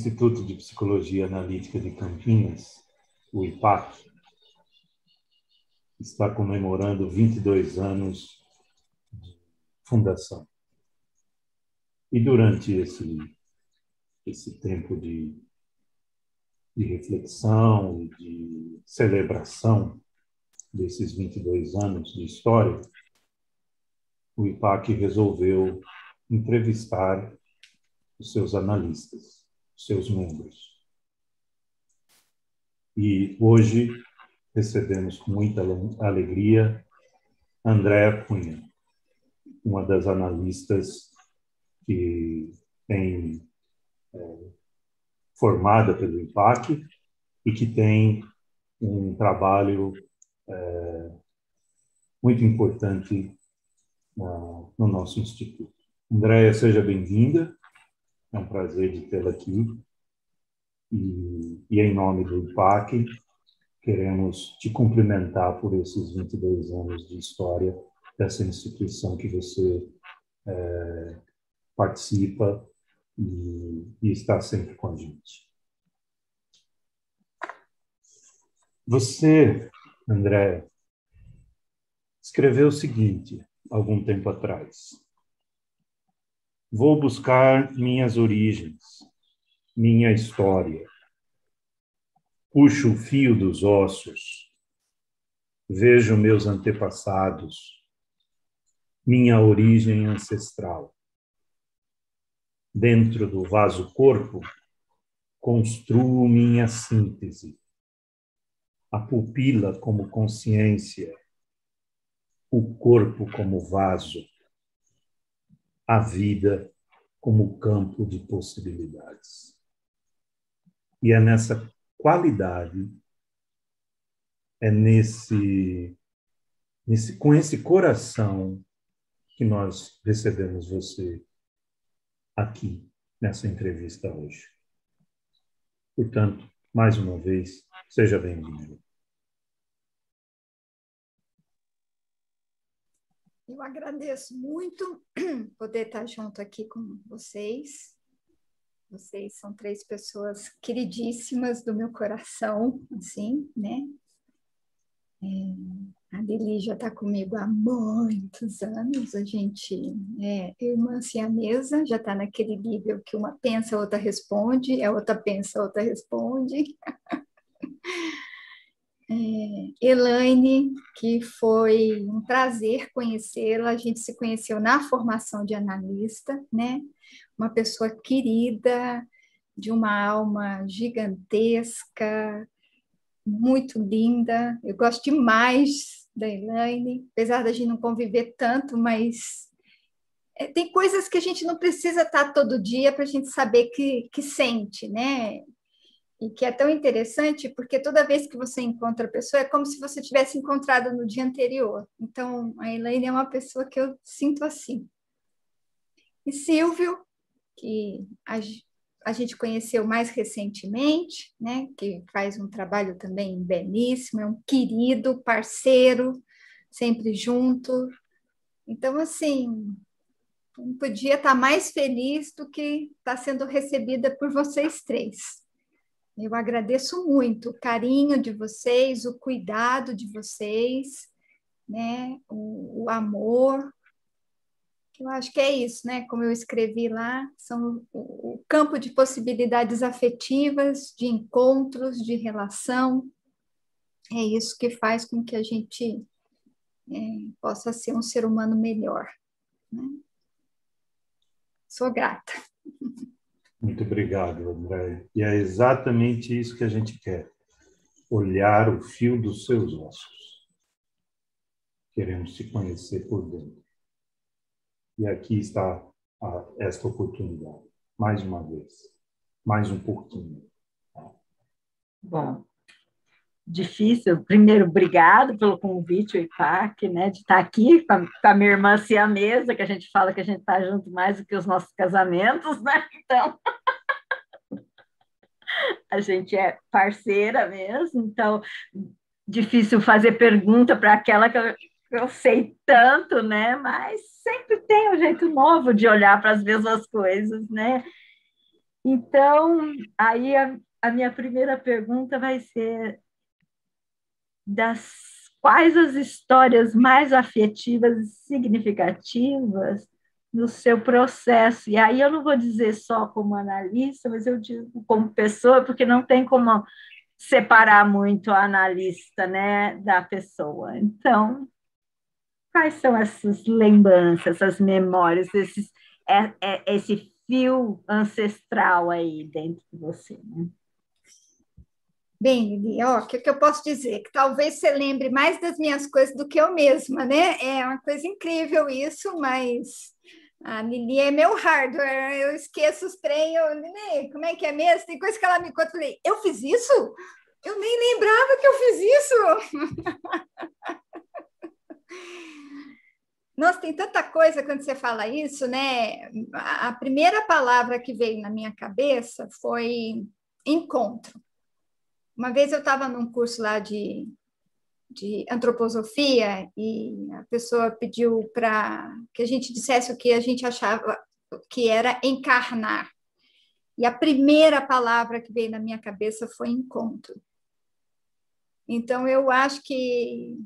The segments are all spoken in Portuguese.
Instituto de Psicologia Analítica de Campinas, o IPAC, está comemorando 22 anos de fundação. E durante esse tempo de reflexão, de celebração desses 22 anos de história, o IPAC resolveu entrevistar os seus analistas, os seus membros. E hoje recebemos com muita alegria Andréa Cunha, uma das analistas que tem formada pelo IPAC e que tem um trabalho muito importante no nosso instituto. Andréa, seja bem-vinda. É um prazer de tê-la aqui. E em nome do IPAC, queremos te cumprimentar por esses 22 anos de história dessa instituição que você participa e está sempre com a gente. Você, Andréa, escreveu o seguinte, algum tempo atrás: vou buscar minhas origens, minha história. Puxo o fio dos ossos, vejo meus antepassados, minha origem ancestral. Dentro do vaso-corpo, construo minha síntese. A pupila como consciência, o corpo como vaso, a vida como campo de possibilidades. E é nessa qualidade, com esse coração que nós recebemos você aqui nessa entrevista hoje. Portanto, mais uma vez, seja bem-vindo. Eu agradeço muito poder estar junto aqui com vocês. Vocês são 3 pessoas queridíssimas do meu coração, assim, né? A Lili já está comigo há muitos anos, a gente é irmã siamesa, já está naquele nível que uma pensa, a outra responde, a outra pensa, a outra responde. Elaine, que foi um prazer conhecê-la, a gente se conheceu na formação de analista, né? Uma pessoa querida, de uma alma gigantesca, muito linda. Eu gosto demais da Elaine, apesar da gente não conviver tanto, mas tem coisas que a gente não precisa estar todo dia para a gente saber que sente, né? E que é tão interessante, porque toda vez que você encontra a pessoa, é como se você tivesse encontrado no dia anterior. Então, a Elaine é uma pessoa que eu sinto assim. E Silvio, que a gente conheceu mais recentemente, né? Que faz um trabalho também belíssimo, é um querido parceiro, sempre junto. Então, assim, não podia estar mais feliz do que estar sendo recebida por vocês 3. Eu agradeço muito o carinho de vocês, o cuidado de vocês, né? O amor. Eu acho que é isso, né? Como eu escrevi lá, são o campo de possibilidades afetivas, de encontros, de relação. É isso que faz com que a gente possa ser um ser humano melhor, né? Sou grata. Muito obrigado, André. E é exatamente isso que a gente quer. Olhar o fio dos seus ossos. Queremos te conhecer por dentro. E aqui está esta oportunidade. Mais uma vez. Mais um pouquinho. Bom, difícil. Primeiro, obrigado pelo convite, o IPAC, né, de estar aqui com a minha irmã siamesa, que a gente fala que a gente está junto mais do que os nossos casamentos, né? Então, a gente é parceira mesmo, então, difícil fazer pergunta para aquela que eu sei tanto, né? Mas sempre tem um jeito novo de olhar para as mesmas coisas, né? Então, aí a minha primeira pergunta vai ser quais as histórias mais afetivas e significativas no seu processo. E aí eu não vou dizer só como analista, mas eu digo como pessoa, porque não tem como separar muito a analista, né, da pessoa. Então, quais são essas lembranças, essas memórias, esse fio ancestral aí dentro de você, né? Bem, Lili, ó, o que eu posso dizer? Que talvez você lembre mais das minhas coisas do que eu mesma, né? É uma coisa incrível isso, mas a Lili é meu hardware. Eu esqueço os trem, Lili, como é que é mesmo? Tem coisa que ela me conta, eu falei, eu fiz isso? Eu nem lembrava que eu fiz isso. Nossa, tem tanta coisa quando você fala isso, né? A primeira palavra que veio na minha cabeça foi encontro. Uma vez eu estava num curso lá de antroposofia e a pessoa pediu para que a gente dissesse o que a gente achava que era encarnar. E a primeira palavra que veio na minha cabeça foi encontro. Então, eu acho que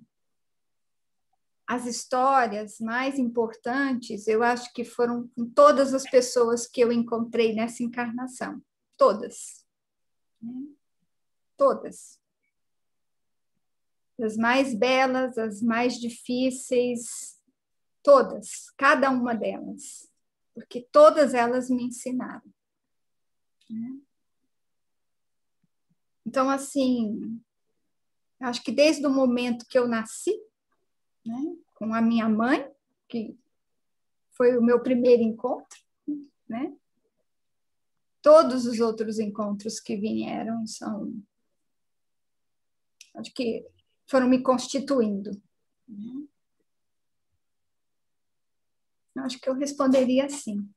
as histórias mais importantes, eu acho que foram com todas as pessoas que eu encontrei nessa encarnação. Todas. Todas. As mais belas, as mais difíceis, todas, cada uma delas, porque todas elas me ensinaram. Então, assim, acho que desde o momento que eu nasci, né, com a minha mãe, que foi o meu primeiro encontro, né, todos os outros encontros que vieram são, acho que foram me constituindo. Acho que eu responderia assim.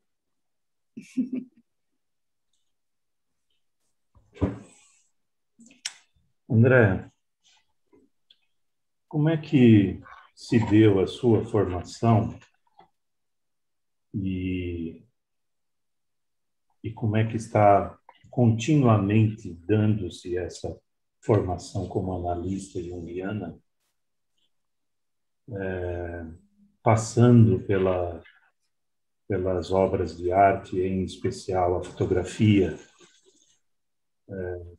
André, como é que se deu a sua formação e, e como é que está continuamente dando-se essa formação como analista junguiana, passando pelas obras de arte, em especial a fotografia,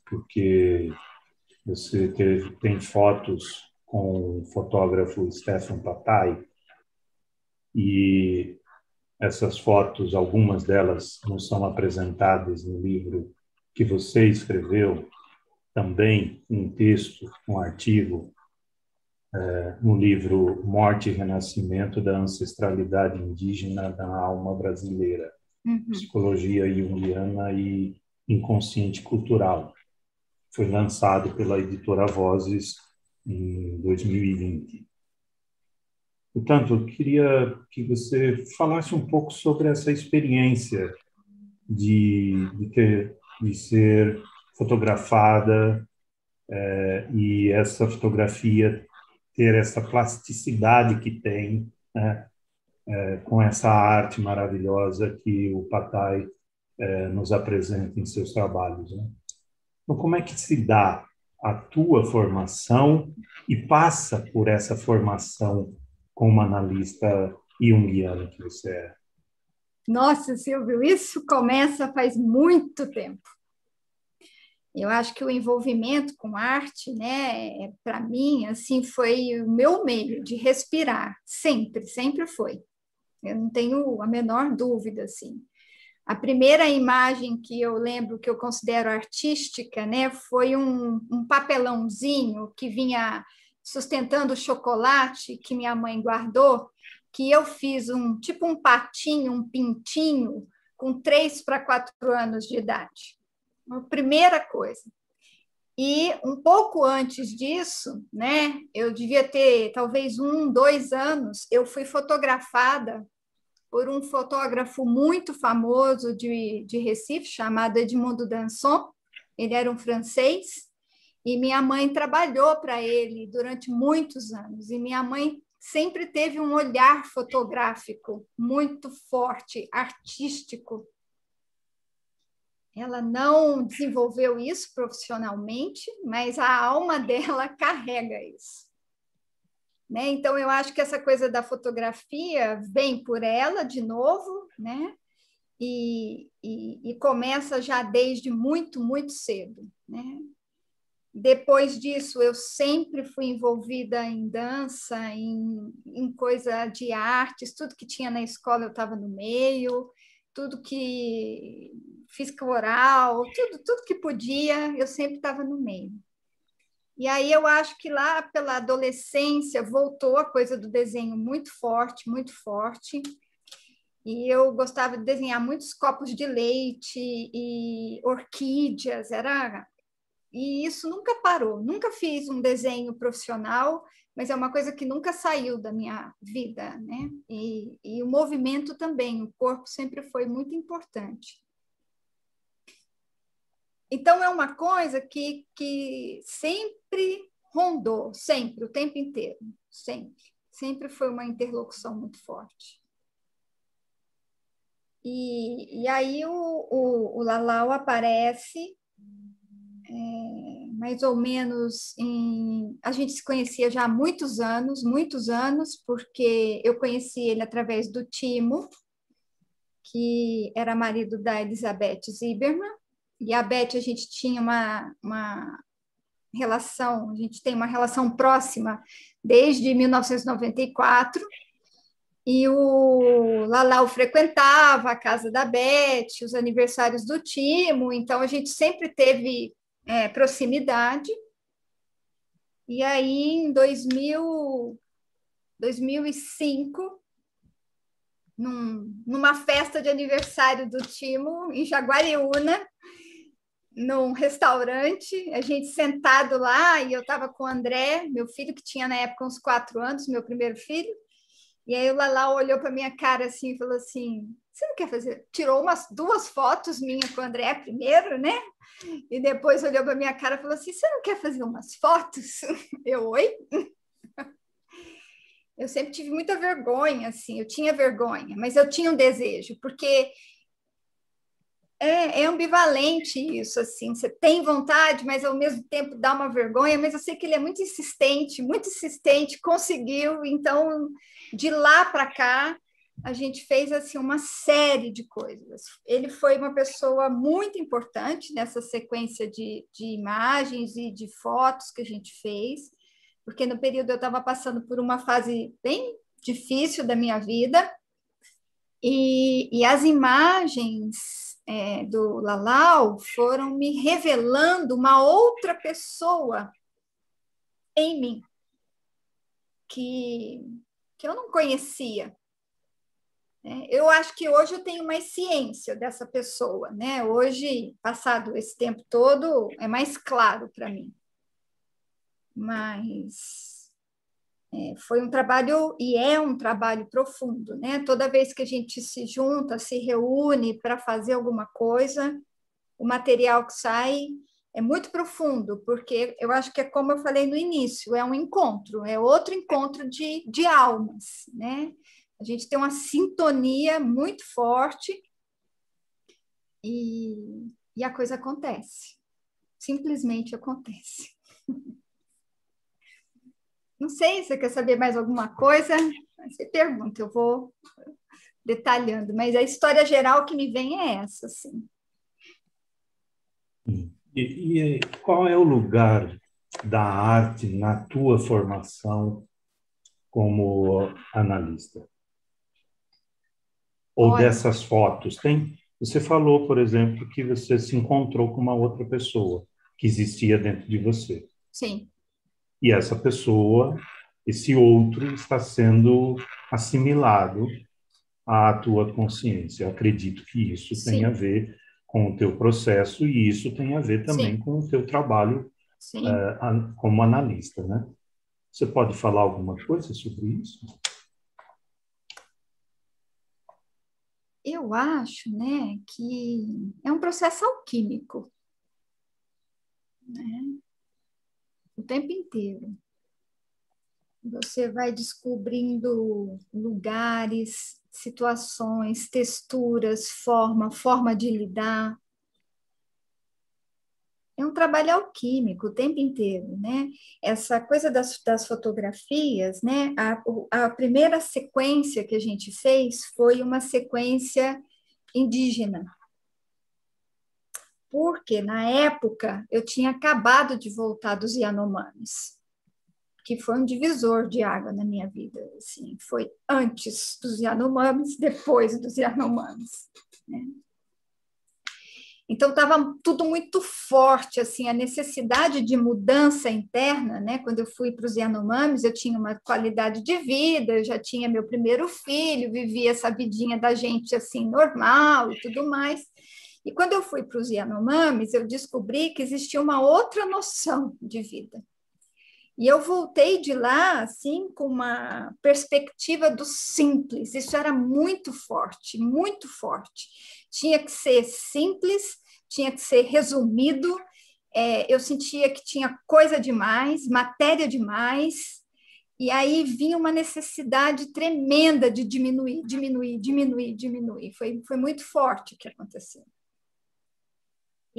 porque você tem fotos com o fotógrafo Stefan Patai, e essas fotos, algumas delas não são apresentadas no livro que você escreveu, também um texto, um artigo, no livro Morte e Renascimento da Ancestralidade Indígena da Alma Brasileira, Psicologia Junguiana e Inconsciente Cultural. Foi lançado pela editora Vozes em 2020. Portanto, eu queria que você falasse um pouco sobre essa experiência de ser fotografada, e essa fotografia ter essa plasticidade que tem, né, com essa arte maravilhosa que o Patai nos apresenta em seus trabalhos, né? Então, como é que se dá a tua formação e passa por essa formação como analista junguiana que você é? Nossa, Silvio, isso começa faz muito tempo. Eu acho que o envolvimento com arte, né, para mim, assim, foi o meu meio de respirar, sempre, sempre foi. Eu não tenho a menor dúvida, assim. A primeira imagem que eu lembro que eu considero artística, né, foi um papelãozinho que vinha sustentando o chocolate que minha mãe guardou, que eu fiz tipo um patinho, um pintinho, com 3 para 4 anos de idade. A primeira coisa. E um pouco antes disso, né, eu devia ter talvez 1, 2 anos, eu fui fotografada por um fotógrafo muito famoso de Recife, chamado Edmundo Danson. Ele era um francês, e minha mãe trabalhou para ele durante muitos anos. E minha mãe sempre teve um olhar fotográfico muito forte, artístico. ela não desenvolveu isso profissionalmente, mas a alma dela carrega isso. Né? Então, eu acho que essa coisa da fotografia vem por ela, de novo, né? E começa já desde muito, muito cedo. Né? Depois disso, eu sempre fui envolvida em dança, em coisa de artes, tudo que tinha na escola eu estava no meio, tudo que física oral, tudo que podia, eu sempre estava no meio. E aí eu acho que lá pela adolescência voltou a coisa do desenho muito forte, muito forte. E eu gostava de desenhar muitos copos de leite e orquídeas, e isso nunca parou. Nunca fiz um desenho profissional, mas é uma coisa que nunca saiu da minha vida, né? E o movimento também, o corpo sempre foi muito importante. Então, é uma coisa que sempre rondou, sempre, o tempo inteiro, sempre. Sempre foi uma interlocução muito forte. E aí o Lalau aparece mais ou menos a gente se conhecia já há muitos anos, porque eu conheci ele através do Timo, que era marido da Elizabeth Zimmermann, e a Beth, a gente tinha uma relação, a gente tem uma relação próxima desde 1994, e o Lalau frequentava a casa da Beth, os aniversários do Timo, então a gente sempre teve proximidade. E aí, em 2005, numa festa de aniversário do Timo, em Jaguariúna, num restaurante, a gente sentado lá, e eu estava com o André, meu filho, que tinha na época uns 4 anos, meu primeiro filho, e aí o Lalau olhou para minha cara assim e falou assim, você não quer fazer? Tirou 2 fotos minhas com o André primeiro, né? E depois olhou para minha cara e falou assim, você não quer fazer umas fotos? Eu, oi? Eu sempre tive muita vergonha, assim, eu tinha vergonha, mas eu tinha um desejo, porque é ambivalente isso, assim, você tem vontade, mas ao mesmo tempo dá uma vergonha, mas eu sei que ele é muito insistente, conseguiu, então, de lá para cá, a gente fez, assim, uma série de coisas. Ele foi uma pessoa muito importante nessa sequência de imagens e de fotos que a gente fez, porque no período eu estava passando por uma fase bem difícil da minha vida, e as imagens do Lalau foram me revelando uma outra pessoa em mim, que eu não conhecia. Eu acho que hoje eu tenho mais ciência dessa pessoa, né? Hoje, passado esse tempo todo, é mais claro para mim. Mas foi um trabalho, e é um trabalho profundo, né? Toda vez que a gente se junta, se reúne para fazer alguma coisa, o material que sai é muito profundo, porque eu acho que é como eu falei no início, é um encontro, é outro encontro de almas, né? A gente tem uma sintonia muito forte e a coisa acontece, simplesmente acontece. Não sei se você quer saber mais alguma coisa, você pergunta, eu vou detalhando, mas a história geral que me vem é essa, assim. E qual é o lugar da arte na tua formação como analista? Ou Olha, dessas fotos? Você falou, por exemplo, que você se encontrou com uma outra pessoa que existia dentro de você. sim. E essa pessoa, esse outro, está sendo assimilado à tua consciência. Eu acredito que isso tem a ver com o teu processo e isso tem a ver também Sim. com o teu trabalho Sim. como analista, né? Você pode falar alguma coisa sobre isso? Eu acho, né, que é um processo alquímico, né? O tempo inteiro. Você vai descobrindo lugares, situações, texturas, forma de lidar. é um trabalho alquímico o tempo inteiro, né? Essa coisa das fotografias, né? A primeira sequência que a gente fez foi uma sequência indígena, porque na época eu tinha acabado de voltar dos Yanomamis, que foi um divisor de água na minha vida, assim, foi antes dos Yanomamis, depois dos Yanomamis, né? Então estava tudo muito forte, assim, a necessidade de mudança interna, né? Quando eu fui para os Yanomamis, eu tinha uma qualidade de vida, eu já tinha meu primeiro filho, vivia essa vidinha da gente assim normal e tudo mais. E quando eu fui para os Yanomamis, eu descobri que existia uma outra noção de vida. E eu voltei de lá assim com uma perspectiva do simples. Isso era muito forte, muito forte. Tinha que ser simples, tinha que ser resumido. Eu sentia que tinha coisa demais, matéria demais. E aí vinha uma necessidade tremenda de diminuir, diminuir, diminuir, diminuir. Foi muito forte o que aconteceu.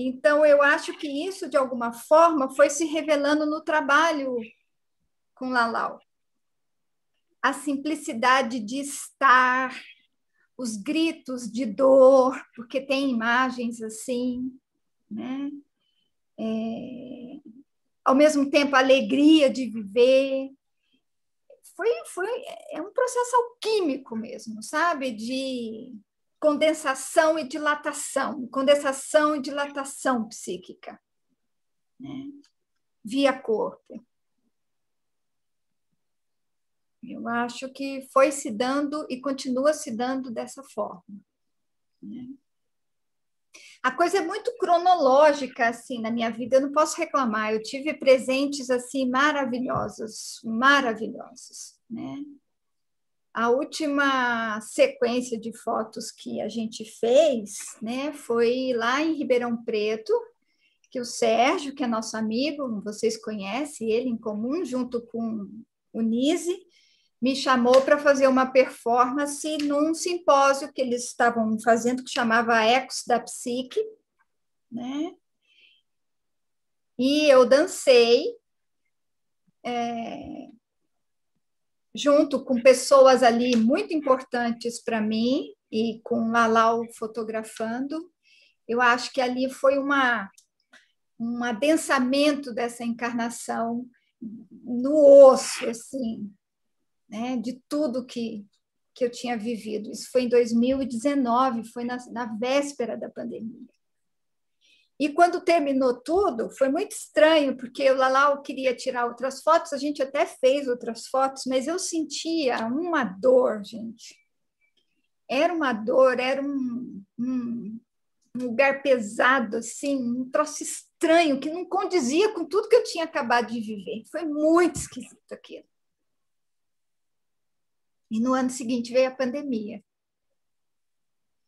Então, eu acho que isso, de alguma forma, foi se revelando no trabalho com Lalau. A simplicidade de estar, os gritos de dor, porque tem imagens assim, né? Ao mesmo tempo, a alegria de viver. É um processo alquímico mesmo, sabe? De condensação e dilatação psíquica, né? Via corpo. Eu acho que foi se dando e continua se dando dessa forma, né? A coisa é muito cronológica assim na minha vida, eu não posso reclamar. Eu tive presentes assim maravilhosos, maravilhosos, né? A última sequência de fotos que a gente fez, né, foi lá em Ribeirão Preto, que o Sérgio, que é nosso amigo, vocês conhecem ele em comum, junto com o Nise, me chamou para fazer uma performance num simpósio que eles estavam fazendo, que chamava Ecos da Psique, né? E eu dancei junto com pessoas ali muito importantes para mim e com Lalau fotografando. Eu acho que ali foi um adensamento dessa encarnação no osso, assim, né? De tudo que eu tinha vivido. Isso foi em 2019, foi na véspera da pandemia. E quando terminou tudo, foi muito estranho, porque o Lalau queria tirar outras fotos, a gente até fez outras fotos, mas eu sentia uma dor, gente. Era uma dor, era um lugar pesado, assim, um troço estranho, que não condizia com tudo que eu tinha acabado de viver. Foi muito esquisito aquilo. E no ano seguinte veio a pandemia.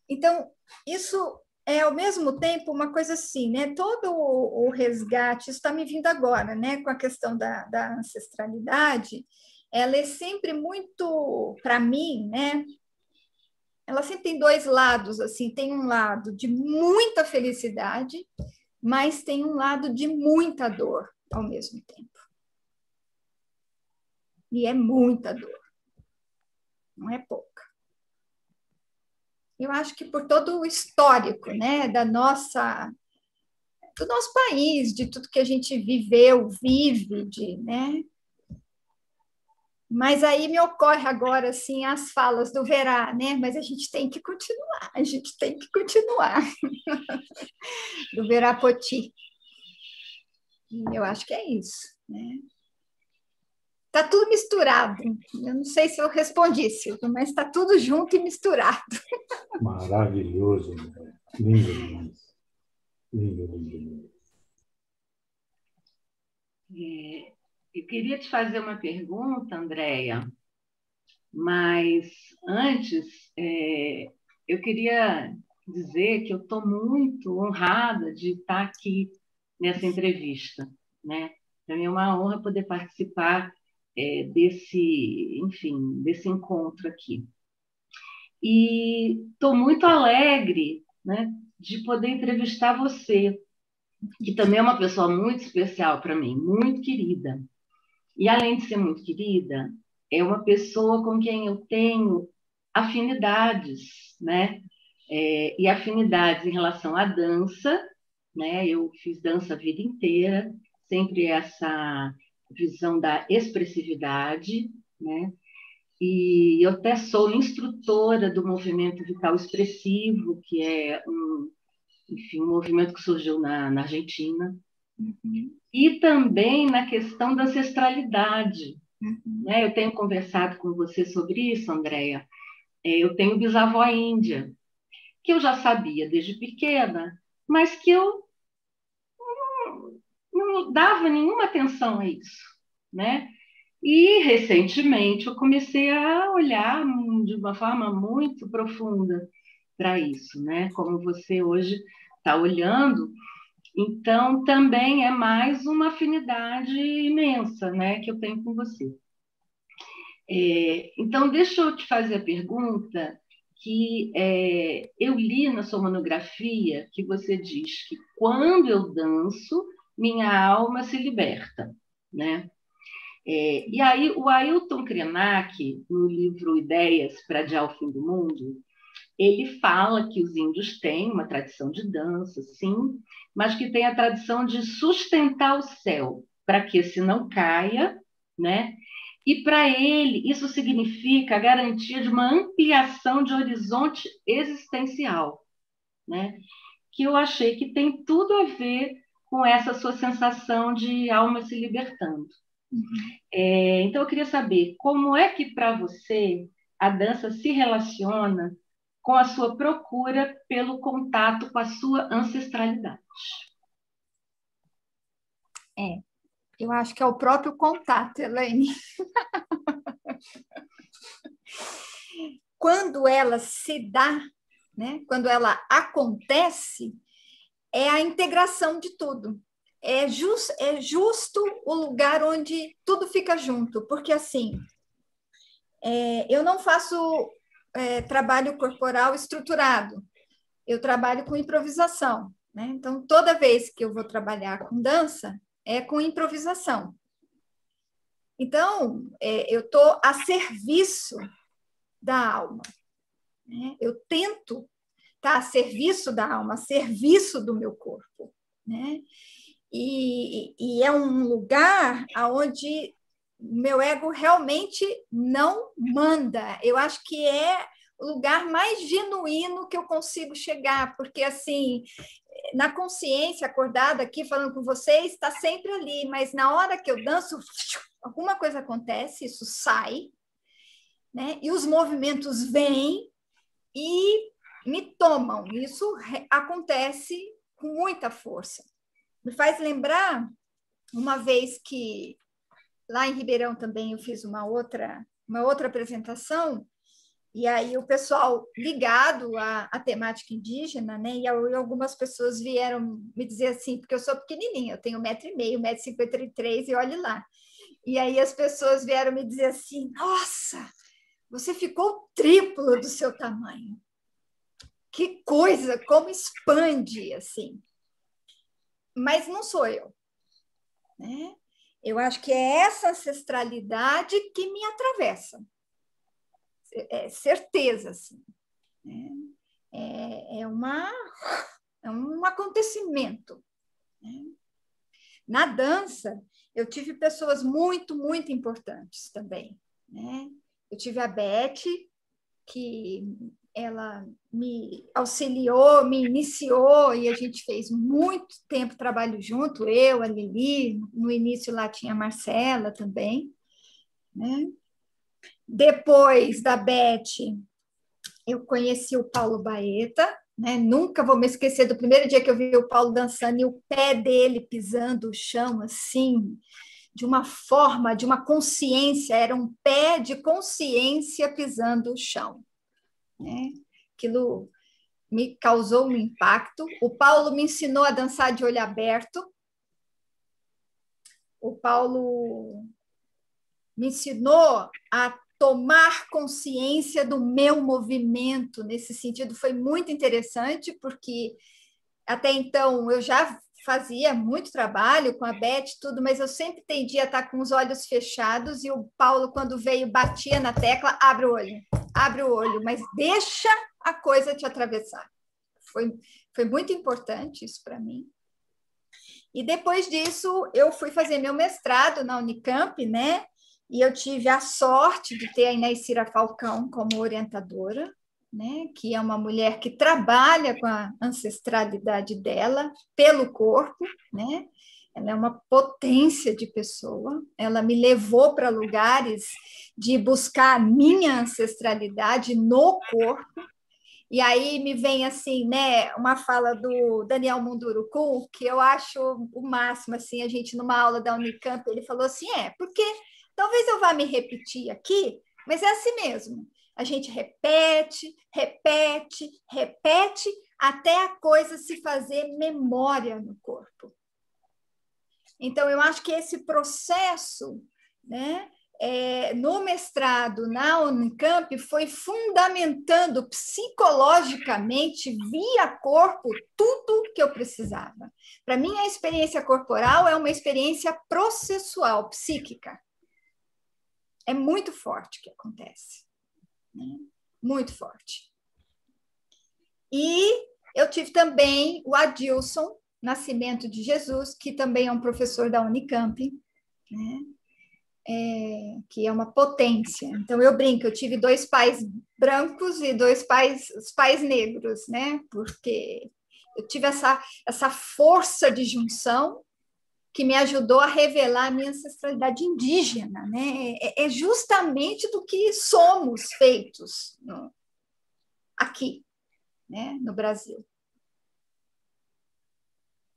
Então, isso é, ao mesmo tempo, uma coisa assim, né? Todo o resgate, isso está me vindo agora, né? Com a questão da ancestralidade, ela é sempre muito, para mim, né? Ela sempre tem dois lados, assim, tem um lado de muita felicidade, mas tem um lado de muita dor ao mesmo tempo. E é muita dor, não é pouca. Eu acho que por todo o histórico, né, do nosso país, de tudo que a gente viveu, vive, né? Mas aí me ocorre agora assim as falas do Verá, né? Mas a gente tem que continuar, a gente tem que continuar. Do Verá Poti. E eu acho que é isso, né? Tá tudo misturado. Eu não sei se eu respondi, Silvio, mas está tudo junto e misturado. Maravilhoso, André. Lindo demais. Lindo, lindo, lindo. Eu queria te fazer uma pergunta, Andréia, mas antes eu queria dizer que eu estou muito honrada de estar aqui nessa entrevista, né? Para mim é uma honra poder participar desse encontro aqui. E estou muito alegre, né, de poder entrevistar você, que também é uma pessoa muito especial para mim, muito querida. E, além de ser muito querida, é uma pessoa com quem eu tenho afinidades, né? E afinidades em relação à dança, né? Eu fiz dança a vida inteira, sempre essa visão da expressividade, né? E eu até sou instrutora do movimento vital expressivo, que é enfim, um movimento que surgiu na Argentina. Uhum. E também na questão da ancestralidade. Uhum. Né? Eu tenho conversado com você sobre isso, Andréia. Eu tenho bisavó índia, que eu já sabia desde pequena, mas que eu não dava nenhuma atenção a isso, né? E, recentemente, eu comecei a olhar de uma forma muito profunda para isso, né? Como você hoje está olhando. Então, também é mais uma afinidade imensa, né, que eu tenho com você. Então, deixa eu te fazer a pergunta que eu li na sua monografia que você diz que quando eu danço, minha alma se liberta, né? E aí, o Ailton Krenak, no livro Ideias para Adiar o Fim do Mundo, ele fala que os índios têm uma tradição de dança, sim, mas que tem a tradição de sustentar o céu, para que esse não caia, né? E para ele, isso significa a garantia de uma ampliação de horizonte existencial, né? Que eu achei que tem tudo a ver com essa sua sensação de alma se libertando. Uhum. Então, eu queria saber como é que, para você, a dança se relaciona com a sua procura pelo contato com a sua ancestralidade. Eu acho que é o próprio contato, Elaine. Quando ela se dá, né? Quando ela acontece, é a integração de tudo. É justo o lugar onde tudo fica junto, porque assim, eu não faço trabalho corporal estruturado, eu trabalho com improvisação, né? Então, toda vez que eu vou trabalhar com dança, é com improvisação. Então, eu estou a serviço da alma, né? Eu tento estar a serviço da alma, a serviço do meu corpo, né? E é um lugar onde meu ego realmente não manda. Eu acho que é o lugar mais genuíno que eu consigo chegar, porque, assim, na consciência, acordada aqui, falando com vocês, está sempre ali, mas na hora que eu danço, alguma coisa acontece, isso sai, né? E os movimentos vêm e me tomam. Isso acontece com muita força. Me faz lembrar uma vez que lá em Ribeirão também eu fiz uma outra apresentação, e aí o pessoal ligado à temática indígena, né? E algumas pessoas vieram me dizer assim, porque eu sou pequenininha, eu tenho 1,5 m, 1,53 m, e olhe lá. E aí as pessoas vieram me dizer assim, nossa, você ficou o triplo do seu tamanho. Que coisa, como expande, assim. Mas não sou eu, né? Eu acho que é essa ancestralidade que me atravessa. É certeza, assim. Né? É um acontecimento. Né? Na dança, eu tive pessoas muito, muito importantes também. Né? Eu tive a Beth, que ela me auxiliou, me iniciou, e a gente fez muito tempo trabalho junto, eu, a Lili, no início lá tinha a Marcela também, né? Depois da Beth, eu conheci o Paulo Baeta, né? Nunca vou me esquecer do primeiro dia que eu vi o Paulo dançando e o pé dele pisando o chão, assim, de uma forma, de uma consciência, era um pé de consciência pisando o chão. Né? Aquilo me causou um impacto. O Paulo me ensinou a dançar de olho aberto. O Paulo me ensinou a tomar consciência do meu movimento. Nesse sentido, foi muito interessante, porque até então eu já fazia muito trabalho com a Beth, tudo, mas eu sempre tendia a estar com os olhos fechados, e o Paulo, quando veio, batia na tecla, abre o olho, mas deixa a coisa te atravessar. Foi muito importante isso para mim. E depois disso, eu fui fazer meu mestrado na Unicamp, né? E eu tive a sorte de ter a Inés Cira Falcão como orientadora, né? Que é uma mulher que trabalha com a ancestralidade dela pelo corpo, né? Ela é uma potência de pessoa. Ela me levou para lugares de buscar a minha ancestralidade no corpo. E aí me vem assim, né, uma fala do Daniel Munduruku, que eu acho o máximo, assim, a gente numa aula da Unicamp, ele falou assim, porque talvez eu vá me repetir aqui, mas é assim mesmo. A gente repete, repete, repete, até a coisa se fazer memória no corpo. Então, eu acho que esse processo, né, no mestrado na Unicamp, foi fundamentando psicologicamente, via corpo, tudo que eu precisava. Para mim, a experiência corporal é uma experiência processual, psíquica. É muito forte o que acontece. Né? Muito forte. E eu tive também o Adilson Nascimento de Jesus, que também é um professor da Unicamp, né? Que é uma potência. Então, eu brinco, eu tive 2 pais brancos e 2 pais negros, né? Porque eu tive essa força de junção que me ajudou a revelar a minha ancestralidade indígena, né? É justamente do que somos feitos aqui, né? No Brasil.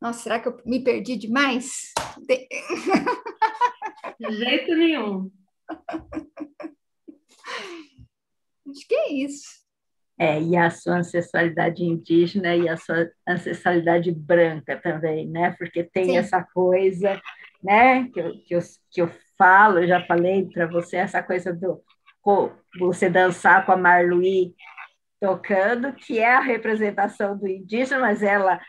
Nossa, será que eu me perdi demais? De jeito nenhum. Acho que é isso. E a sua ancestralidade indígena e a sua ancestralidade branca também, né? Porque tem Sim. essa coisa, né? Que eu falo, eu já falei para você, essa coisa do você dançar com a Marluí tocando, que é a representação do indígena, mas ela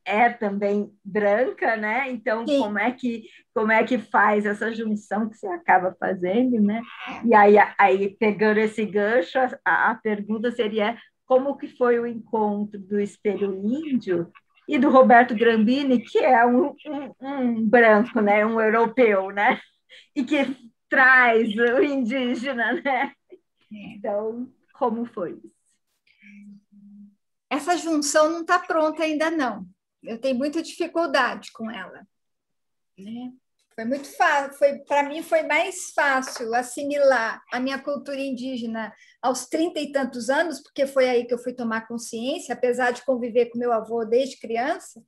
é também branca, né? Então, Sim. como é que faz essa junção que você acaba fazendo, né? E aí pegando esse gancho, a pergunta seria como que foi o encontro do Espelho Índio e do Roberto Grambini, que é um branco, né? Um europeu, né? E que traz o indígena, né? Então, como foi isso? Essa junção não está pronta ainda, não. Eu tenho muita dificuldade com ela. Né? Foi muito fácil, para mim foi mais fácil assimilar a minha cultura indígena aos 30 e tantos anos, porque foi aí que eu fui tomar consciência, apesar de conviver com meu avô desde criança,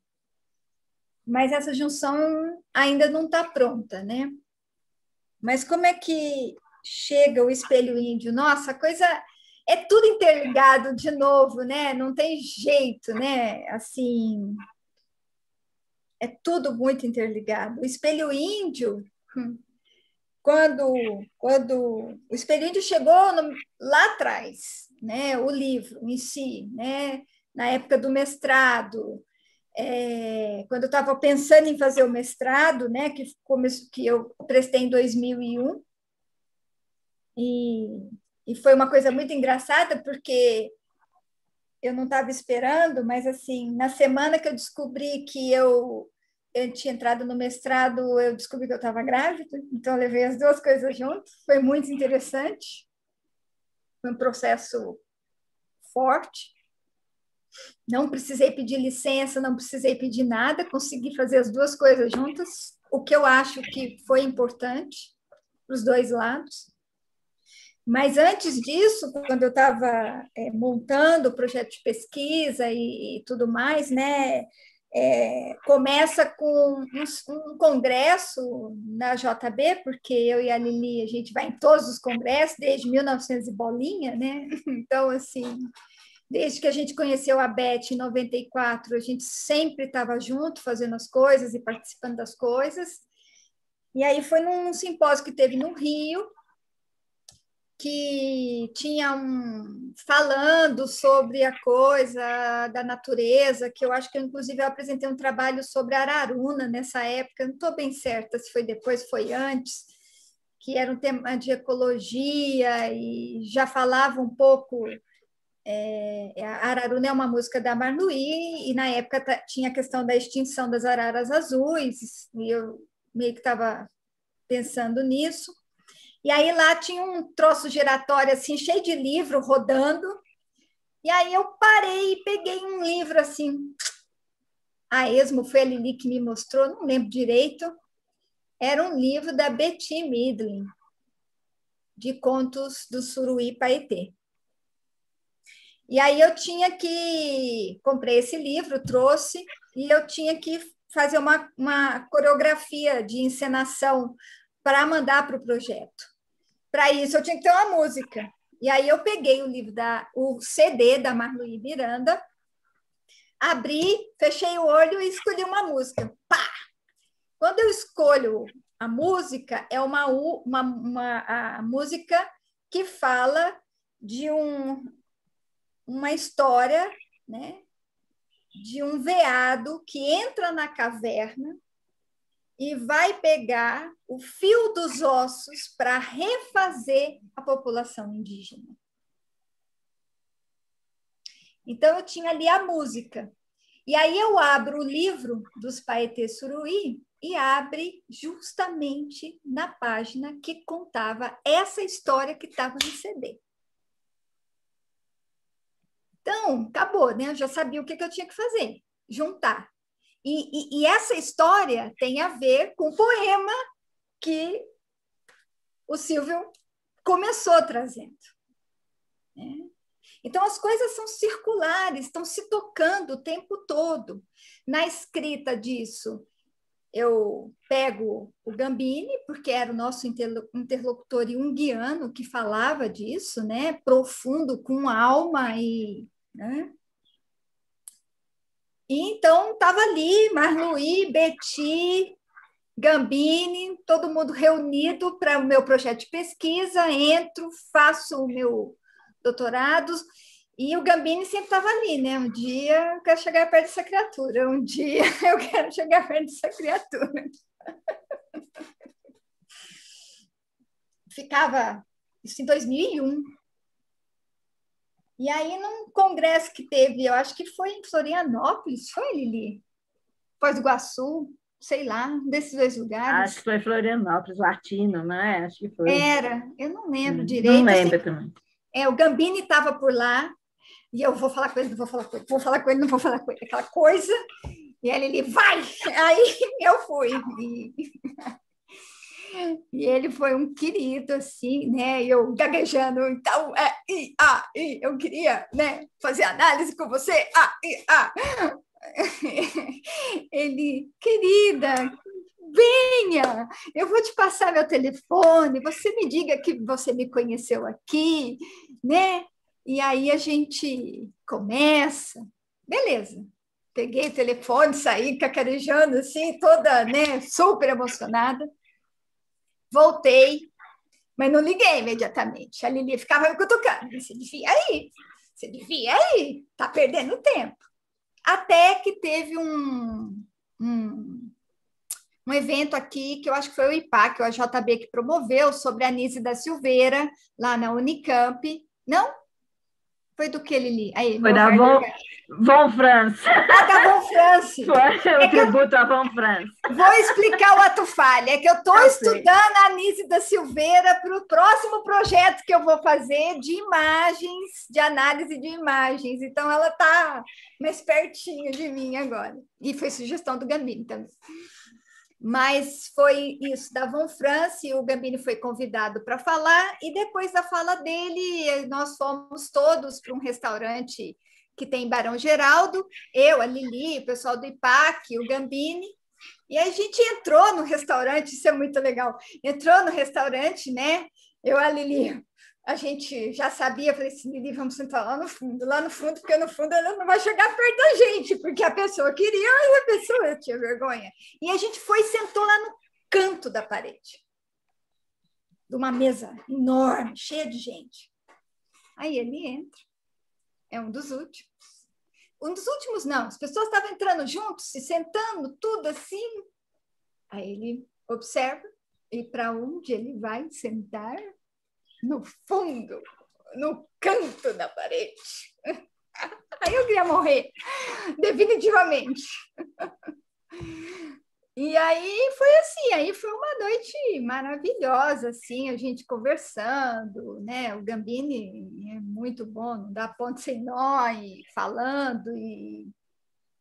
mas essa junção ainda não está pronta, né? Mas como é que chega o espelho índio? Nossa, a coisa é tudo interligado de novo, né? Não tem jeito, né? Assim, é tudo muito interligado. O espelho índio, quando o espelho índio chegou lá atrás, né? O livro em si, né? Na época do mestrado, quando eu estava pensando em fazer o mestrado, né? Que eu prestei em 2001, e foi uma coisa muito engraçada, porque eu não estava esperando, mas assim, na semana que eu descobri que eu tinha entrado no mestrado, eu descobri que eu estava grávida, então eu levei as 2 coisas juntas, foi muito interessante, foi um processo forte, não precisei pedir licença, não precisei pedir nada, consegui fazer as 2 coisas juntas, o que eu acho que foi importante para os 2 lados. Mas antes disso, quando eu estava montando o projeto de pesquisa e tudo mais, né, começa com um congresso na JB, porque eu e a Lili, a gente vai em todos os congressos, desde 1900 e bolinha, né? Então, assim, desde que a gente conheceu a Beth em 94, a gente sempre estava junto, fazendo as coisas e participando das coisas. E aí foi num simpósio que teve no Rio, que tinha um falando sobre a coisa da natureza, que eu acho que, inclusive, eu apresentei um trabalho sobre a araruna nessa época, não estou bem certa se foi depois, foi antes, que era um tema de ecologia e já falava um pouco. A araruna é uma música da Marluí, e na época tinha a questão da extinção das araras azuis, e eu meio que estava pensando nisso. E aí lá tinha um troço giratório assim, cheio de livro rodando. E aí eu parei e peguei um livro assim. A esmo foi a Lili que me mostrou, não lembro direito. Era um livro da Betty Midlin, de contos do Suruí Paetê. E aí eu tinha que... Comprei esse livro, trouxe, e eu tinha que fazer uma coreografia de encenação para mandar para o projeto. Para isso, eu tinha que ter uma música. E aí eu peguei o CD da Marluí Miranda, abri, fechei o olho e escolhi uma música. Pá! Quando eu escolho a música, é a música que fala de uma história, né, de um veado que entra na caverna e vai pegar o fio dos ossos para refazer a população indígena. Então, eu tinha ali a música. E aí eu abro o livro dos Paetê Suruí e abre justamente na página que contava essa história que estava no CD. Então, acabou, né? Eu já sabia o que eu tinha que fazer, juntar. E essa história tem a ver com o poema que o Silvio começou trazendo. Né? Então, as coisas são circulares, estão se tocando o tempo todo. Na escrita disso, eu pego o Gambini, porque era o nosso interlocutor junguiano que falava disso, né? Profundo, com alma e... Né? E então estava ali Marluí, Betty, Gambini, todo mundo reunido para o meu projeto de pesquisa, entro, faço o meu doutorado, e o Gambini sempre estava ali, né? Um dia eu quero chegar perto dessa criatura, um dia eu quero chegar perto dessa criatura. Ficava isso em 2001. E aí, num congresso que teve, eu acho que foi em Florianópolis, foi, Lili? Foz do Iguaçu, sei lá, desses dois lugares. Acho que foi Florianópolis, Latino, não é? Acho que foi. Era, eu não lembro direito. Não lembro também. O Gambini estava por lá, e eu vou falar com ele, não vou falar com ele, vou falar com ele, não vou falar com ele, aquela coisa. E ele vai! Aí eu fui. E ele foi um querido, assim, né? Eu gaguejando, então, eu queria, né, fazer análise com você. Ele, querida, venha, eu vou te passar meu telefone, você me diga que você me conheceu aqui, né? E aí a gente começa, beleza. Peguei o telefone, saí cacarejando, assim, toda, né, super emocionada. Voltei, mas não liguei imediatamente. A Lili ficava me cutucando. Você devia ir, tá perdendo tempo. Até que teve um evento aqui, que eu acho que foi o IPAC, o AJB, que promoveu, sobre a Anísia da Silveira, lá na Unicamp. Não? Foi do que, Lili? Aí, foi da Von France. Da Von France. Foi o tributo à Von France. Vou explicar o ato falha. É que eu estou estudando a Anísia da Silveira para o próximo projeto que eu vou fazer de imagens, de análise de imagens. Então, ela está mais pertinho de mim agora. E foi sugestão do Gambini também. Mas foi isso, da Von France, o Gambini foi convidado para falar, e depois da fala dele, nós fomos todos para um restaurante que tem em Barão Geraldo, eu, a Lili, o pessoal do IPAC, o Gambini, e a gente entrou no restaurante, isso é muito legal, entrou no restaurante, né? Eu, a Lili, a gente já sabia, falei assim, Lili, vamos sentar lá no fundo, porque no fundo ela não vai chegar perto da gente, porque a pessoa queria e a pessoa tinha vergonha. E a gente foi e sentou lá no canto da parede, de uma mesa enorme, cheia de gente. Aí ele entra, é um dos últimos. Um dos últimos, não, as pessoas estavam entrando juntos, se sentando, tudo assim. Aí ele observa, e para onde ele vai sentar? No fundo, no canto da parede. Aí eu queria morrer, definitivamente. E aí foi assim, aí foi uma noite maravilhosa, assim, a gente conversando, né? O Gambini é muito bom, não dá ponto sem nó, e falando, e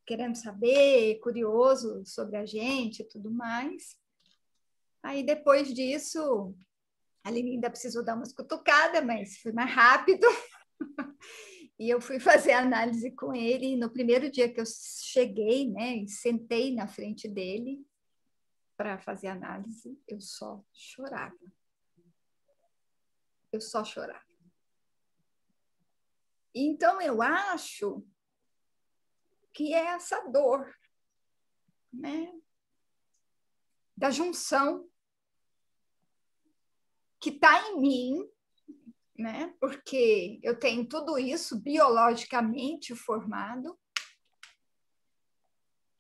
querendo saber, curioso sobre a gente e tudo mais. Aí depois disso, a Aline ainda precisou dar umas cutucadas, mas foi mais rápido. E eu fui fazer análise com ele. No primeiro dia que eu cheguei, né, e sentei na frente dele para fazer análise, eu só chorava. Eu só chorava. Então, eu acho que é essa dor, né, da junção que está em mim, né, porque eu tenho tudo isso biologicamente formado,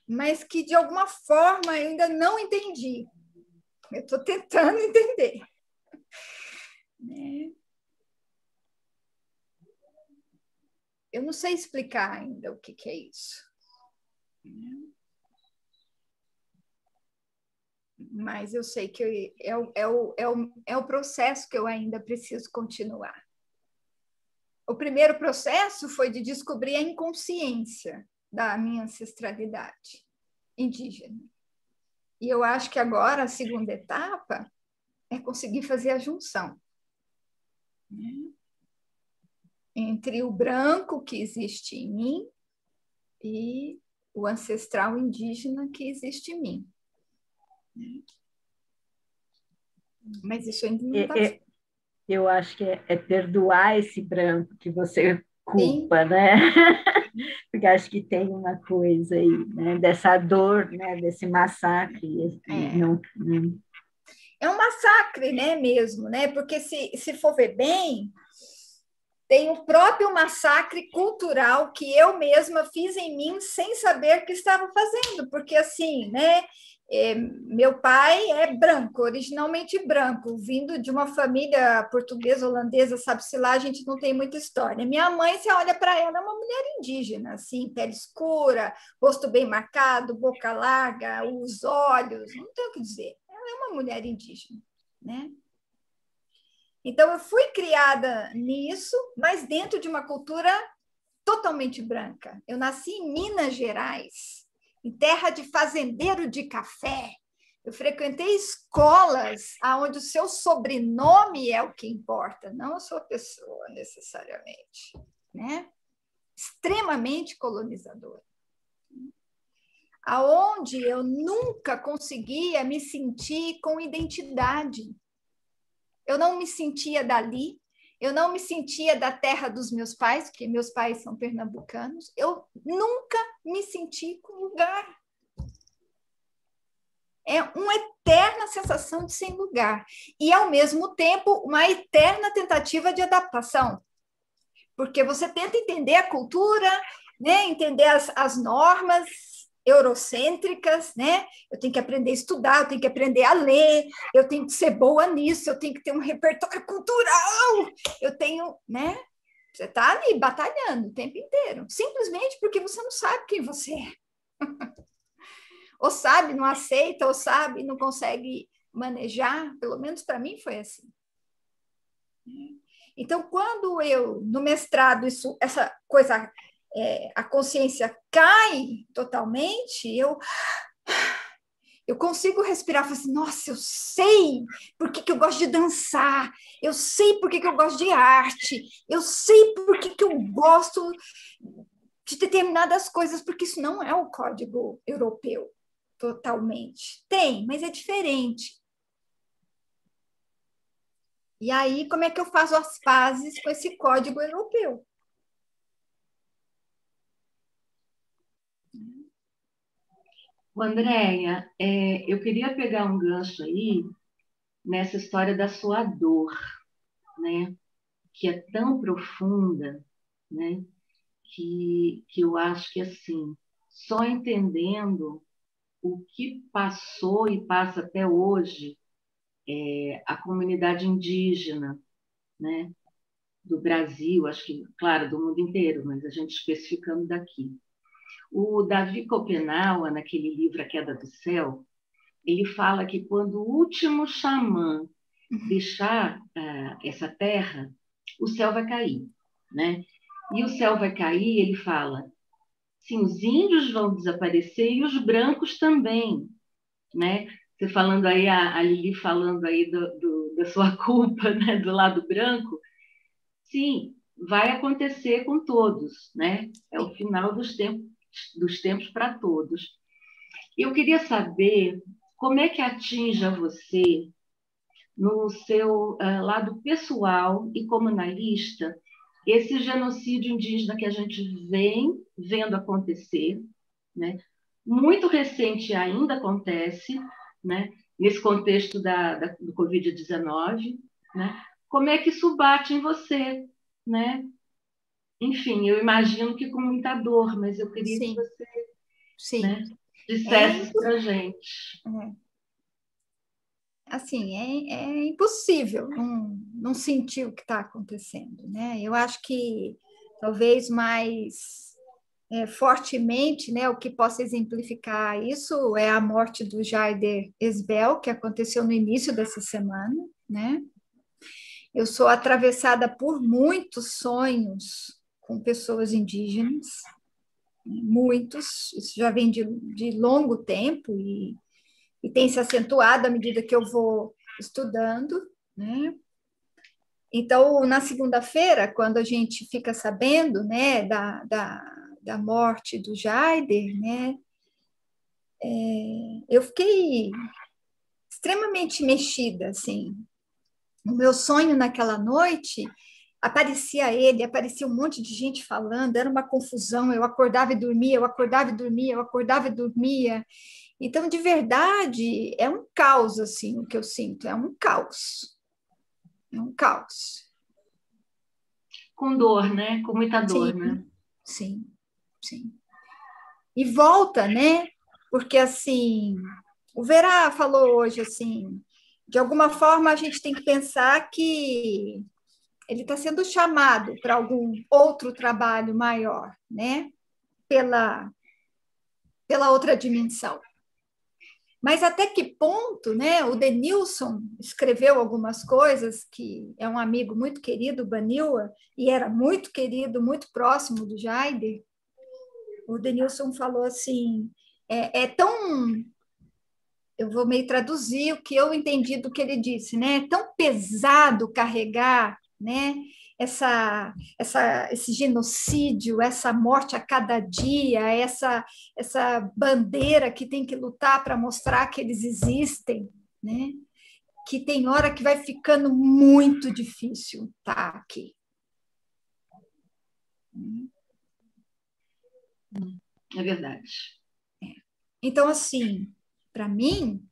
mas que, de alguma forma, eu ainda não entendi. Eu estou tentando entender. Né? Eu não sei explicar ainda o que é isso. Mas eu sei que é o processo que eu ainda preciso continuar. O primeiro processo foi de descobrir a inconsciência da minha ancestralidade indígena. E eu acho que agora a segunda etapa é conseguir fazer a junção, né, entre o branco que existe em mim e o ancestral indígena que existe em mim. Mas isso ainda não está... Eu acho que é perdoar esse branco que você culpa, né? Porque acho que tem uma coisa aí, né? Dessa dor, né? Desse massacre. É um massacre, né, mesmo, né? Porque se for ver bem, tem o próprio massacre cultural que eu mesma fiz em mim sem saber que estava fazendo, porque assim, né? Meu pai é branco, originalmente branco, vindo de uma família portuguesa, holandesa, sabe-se lá, a gente não tem muita história. Minha mãe, você olha para ela, é uma mulher indígena, assim, pele escura, rosto bem marcado, boca larga, os olhos, não tem o que dizer. Ela é uma mulher indígena, né? Então, eu fui criada nisso, mas dentro de uma cultura totalmente branca. Eu nasci em Minas Gerais, em terra de fazendeiro de café. Eu frequentei escolas onde o seu sobrenome é o que importa, não a sua pessoa, necessariamente. Né? Extremamente colonizadora. Aonde eu nunca conseguia me sentir com identidade. Eu não me sentia dali, eu não me sentia da terra dos meus pais, porque meus pais são pernambucanos, eu nunca me senti com lugar. É uma eterna sensação de sem lugar. E, ao mesmo tempo, uma eterna tentativa de adaptação. Porque você tenta entender a cultura, né? Entender as normas eurocêntricas, né? Eu tenho que aprender a estudar, eu tenho que aprender a ler, eu tenho que ser boa nisso, eu tenho que ter um repertório cultural, eu tenho, né? Você está ali batalhando o tempo inteiro, simplesmente porque você não sabe quem você é. Ou sabe, não aceita, ou sabe, não consegue manejar, pelo menos para mim foi assim. Então, quando eu, no mestrado, essa coisa, a consciência cai totalmente, eu consigo respirar, falar assim, nossa, eu sei por que eu gosto de dançar, eu sei por que eu gosto de arte, eu sei por que eu gosto de determinadas coisas, porque isso não é o código europeu totalmente. Tem, mas é diferente. E aí, como é que eu faço as pazes com esse código europeu? Andréia, eu queria pegar um gancho aí nessa história da sua dor, né? que é tão profunda, né? Que eu acho que, assim, só entendendo o que passou e passa até hoje a comunidade indígena, né? Do Brasil, acho que, claro, do mundo inteiro, mas a gente especificando daqui. O Davi Copenaua, naquele livro A Queda do Céu, ele fala que quando o último xamã deixar essa terra, o céu vai cair, né? E o céu vai cair, ele fala, sim, os índios vão desaparecer e os brancos também, né? Você falando aí, a Lili falando aí da sua culpa, né? Do lado branco, sim, vai acontecer com todos, né? É o final dos tempos para todos. Eu queria saber como é que atinge a você, no seu lado pessoal e comunalista, esse genocídio indígena que a gente vem vendo acontecer, né? Muito recente ainda acontece, né? Nesse contexto do Covid-19, né? Como é que isso bate em você, né? Enfim, eu imagino que com muita dor, mas eu queria que você, né, dissesse isso para a gente. Assim, é impossível não sentir o que está acontecendo, né? Eu acho que talvez mais fortemente, né, o que possa exemplificar isso é a morte do Jaider Esbel, que aconteceu no início dessa semana, né? Eu sou atravessada por muitos sonhos com pessoas indígenas, muitos, isso já vem de longo tempo e tem se acentuado à medida que eu vou estudando, né? Então, na segunda-feira, quando a gente fica sabendo, né, da morte do Jaider, né, eu fiquei extremamente mexida, assim. O meu sonho naquela noite, aparecia ele, aparecia um monte de gente falando, era uma confusão, eu acordava e dormia, eu acordava e dormia, eu acordava e dormia. Então, de verdade, é um caos, assim, o que eu sinto, é um caos. É um caos. Com dor, né? Com muita dor, sim, né? Sim, sim. E volta, né? Porque, assim, o Verá falou hoje, assim, de alguma forma a gente tem que pensar que ele está sendo chamado para algum outro trabalho maior, né? Pela outra dimensão. Mas até que ponto, né? O Denilson escreveu algumas coisas, que é um amigo muito querido, Baniwa, e era muito querido, muito próximo do Jaider. O Denilson falou assim, tão... Eu vou meio traduzir o que eu entendi do que ele disse, né? É tão pesado carregar, né? Esse genocídio, essa morte a cada dia, essa bandeira que tem que lutar para mostrar que eles existem, né? Que tem hora que vai ficando muito difícil estar aqui. É verdade. Então, assim, para mim,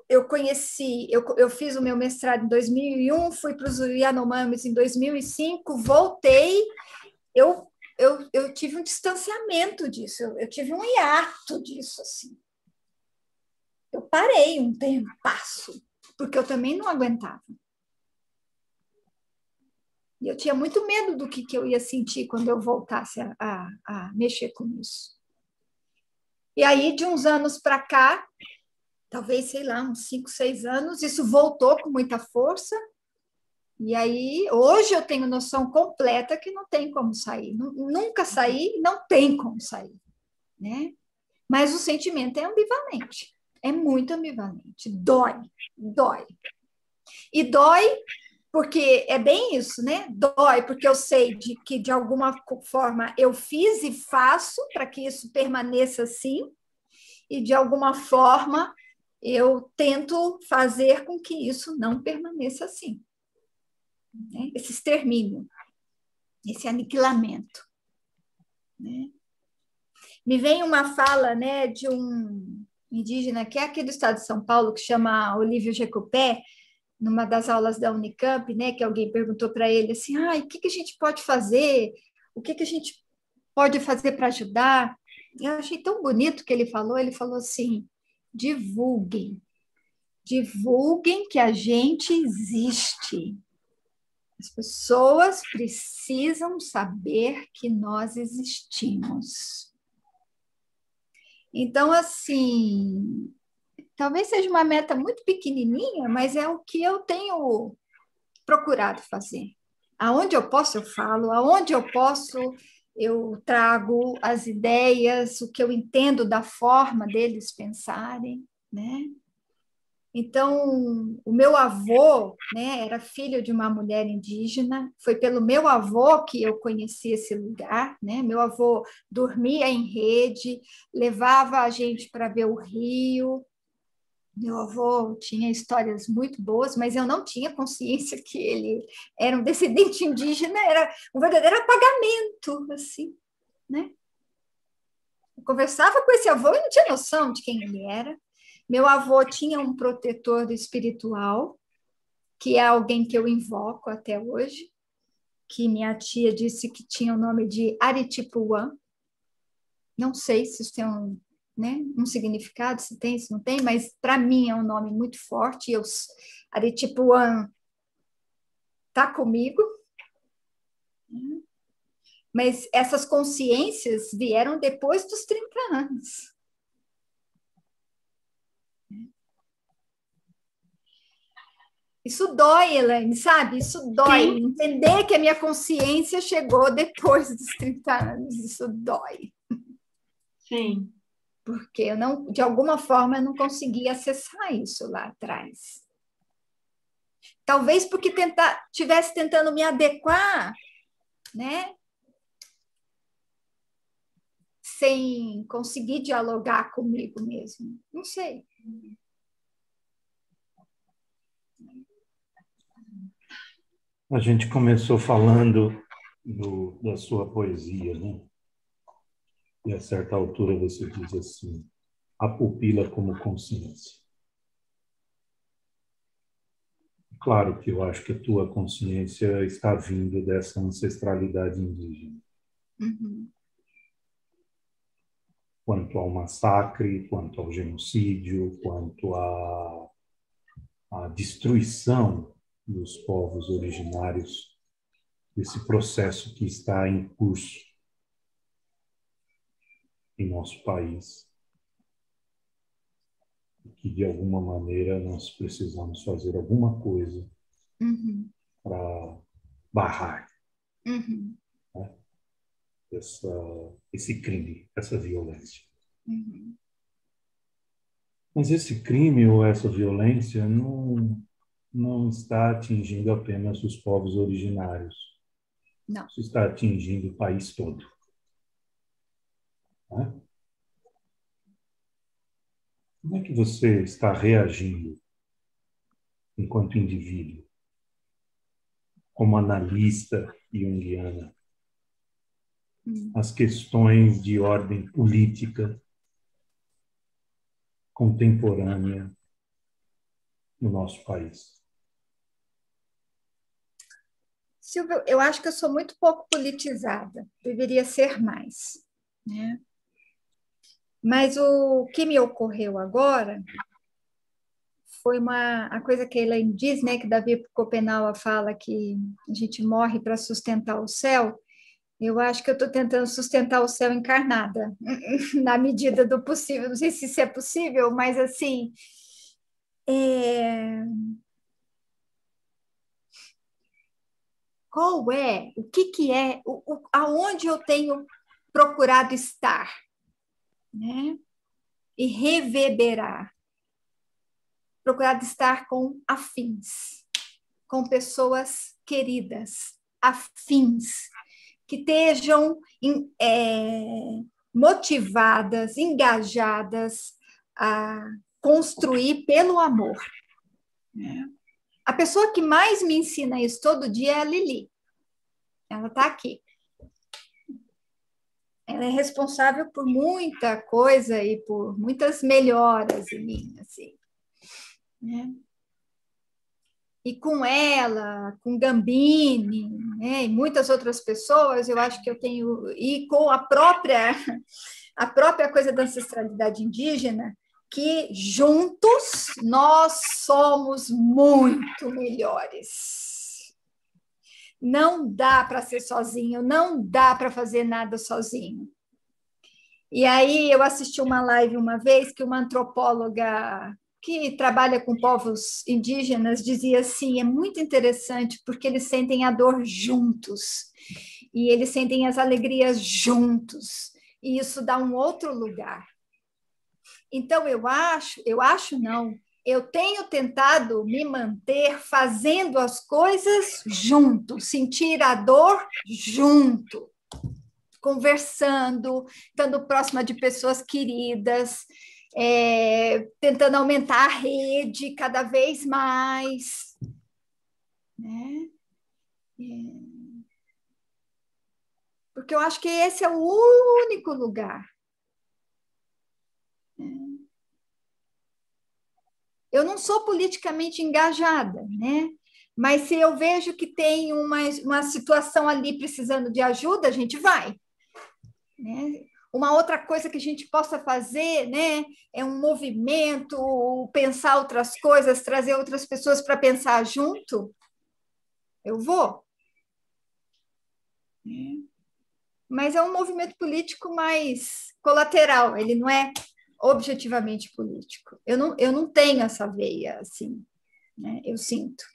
eu conheci, eu fiz o meu mestrado em 2001, fui para os Yanomamis em 2005, voltei, eu tive um distanciamento disso, eu tive um hiato disso, assim. Eu parei um tempo, porque eu também não aguentava. E eu tinha muito medo do que eu ia sentir quando eu voltasse a mexer com isso. E aí, de uns anos para cá, talvez, sei lá, uns 5, 6 anos, isso voltou com muita força. E aí, hoje eu tenho noção completa que não tem como sair. Nunca saí, não tem como sair, né? Mas o sentimento é ambivalente, é muito ambivalente. Dói. E dói porque é bem isso, né? Dói porque eu sei que, de alguma forma, eu fiz e faço para que isso permaneça assim, e, de alguma forma, eu tento fazer com que isso não permaneça assim. Né? Esse extermínio, esse aniquilamento. Né? Me vem uma fala, né, de um indígena que é aqui do estado de São Paulo, que chama Olívio Jecopé, numa das aulas da Unicamp, né, que alguém perguntou para ele assim, o que a gente pode fazer? O que a gente pode fazer para ajudar? Eu achei tão bonito que ele falou assim, divulguem que a gente existe. As pessoas precisam saber que nós existimos. Então, assim, talvez seja uma meta muito pequenininha, mas é o que eu tenho procurado fazer. Aonde eu posso, eu falo. Aonde eu posso, eu trago as ideias, o que eu entendo da forma deles pensarem, né? Então, o meu avô, né, era filho de uma mulher indígena. Foi pelo meu avô que eu conheci esse lugar, né? Meu avô dormia em rede, levava a gente para ver o rio. Meu avô tinha histórias muito boas, mas eu não tinha consciência que ele era um descendente indígena, era um verdadeiro apagamento, assim, né? Eu conversava com esse avô e não tinha noção de quem ele era. Meu avô tinha um protetor espiritual, que é alguém que eu invoco até hoje, que minha tia disse que tinha o nome de Aritipuã. Não sei se isso tem um significado, se tem, se não tem, mas para mim é um nome muito forte. Aritipuã está comigo. Mas essas consciências vieram depois dos 30 anos. Isso dói, Elaine, sabe? Isso dói. Sim. Entender que a minha consciência chegou depois dos 30 anos, isso dói. Sim. Porque eu não, de alguma forma, eu não consegui acessar isso lá atrás. Talvez porque estivesse tentando me adequar, né? Sem conseguir dialogar comigo mesmo. Não sei. A gente começou falando da sua poesia, né? E a certa altura você diz assim, a pupila como consciência. Claro que eu acho que a tua consciência está vindo dessa ancestralidade indígena. Uhum. Quanto ao massacre, quanto ao genocídio, quanto à destruição dos povos originários, desse processo que está em curso em nosso país, que de alguma maneira nós precisamos fazer alguma coisa para barrar né, esse crime, essa violência. Mas esse crime ou essa violência não está atingindo apenas os povos originários. Não. Isso está atingindo o país todo. Né? Como é que você está reagindo enquanto indivíduo, como analista junguiana, às questões de ordem política contemporânea no nosso país? Silvio, eu acho que eu sou muito pouco politizada, deveria ser mais, né? Mas o que me ocorreu agora foi a coisa que a Elaine diz, né, que Davi Copenaua fala que a gente morre para sustentar o céu. Eu acho que eu estou tentando sustentar o céu encarnada, na medida do possível. Não sei se isso é possível, mas assim, qual é, o que é, aonde eu tenho procurado estar, né? E reverberar. Procurado estar com afins, com pessoas queridas, afins, que estejam motivadas, engajadas a construir pelo amor. A pessoa que mais me ensina isso todo dia é a Lili. Ela está aqui. Ela é responsável por muita coisa e por muitas melhoras em mim, assim. Né? E com ela, com Gambini, né, e muitas outras pessoas, eu acho que eu tenho, e com a própria coisa da ancestralidade indígena, que juntos nós somos muito melhores. Não dá para ser sozinho, não dá para fazer nada sozinho. E aí eu assisti uma live uma vez que uma antropóloga que trabalha com povos indígenas dizia assim, é muito interessante porque eles sentem a dor juntos e eles sentem as alegrias juntos e isso dá um outro lugar. Então eu tenho tentado me manter fazendo as coisas junto, sentir a dor junto, conversando, estando próxima de pessoas queridas, tentando aumentar a rede cada vez mais, né? Porque eu acho que esse é o único lugar. Eu não sou politicamente engajada, né? Mas se eu vejo que tem uma situação ali precisando de ajuda, a gente vai, né? Uma outra coisa que a gente possa fazer, né, é um movimento, pensar outras coisas, trazer outras pessoas para pensar junto, eu vou. Mas é um movimento político mais colateral, ele não é objetivamente político. Eu não tenho essa veia assim, né, eu sinto.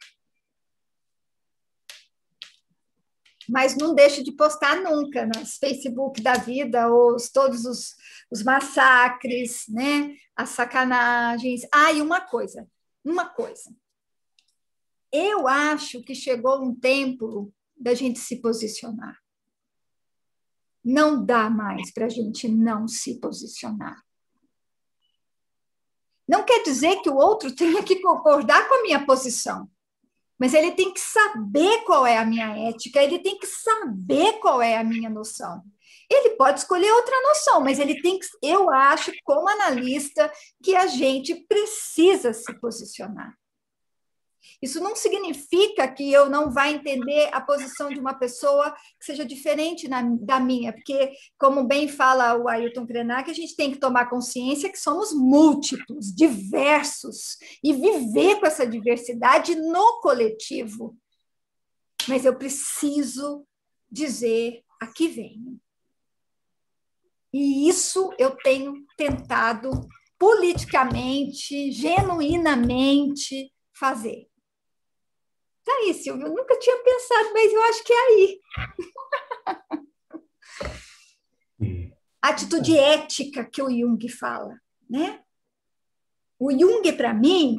Mas não deixo de postar nunca nos Facebook da vida, todos os massacres, né? As sacanagens. E uma coisa. Eu acho que chegou um tempo da gente se posicionar. Não dá mais para a gente não se posicionar. Não quer dizer que o outro tenha que concordar com a minha posição. Mas ele tem que saber qual é a minha ética, ele tem que saber qual é a minha noção. Ele pode escolher outra noção, mas ele tem que, eu acho, como analista, que a gente precisa se posicionar. Isso não significa que eu não vá entender a posição de uma pessoa que seja diferente da minha, porque, como bem fala o Ailton Krenak, a gente tem que tomar consciência que somos múltiplos, diversos, e viver com essa diversidade no coletivo. Mas eu preciso dizer, aqui venho. E isso eu tenho tentado politicamente, genuinamente fazer. Tá aí, Silvio, eu nunca tinha pensado, mas eu acho que é aí. Atitude ética que o Jung fala, né? O Jung, para mim,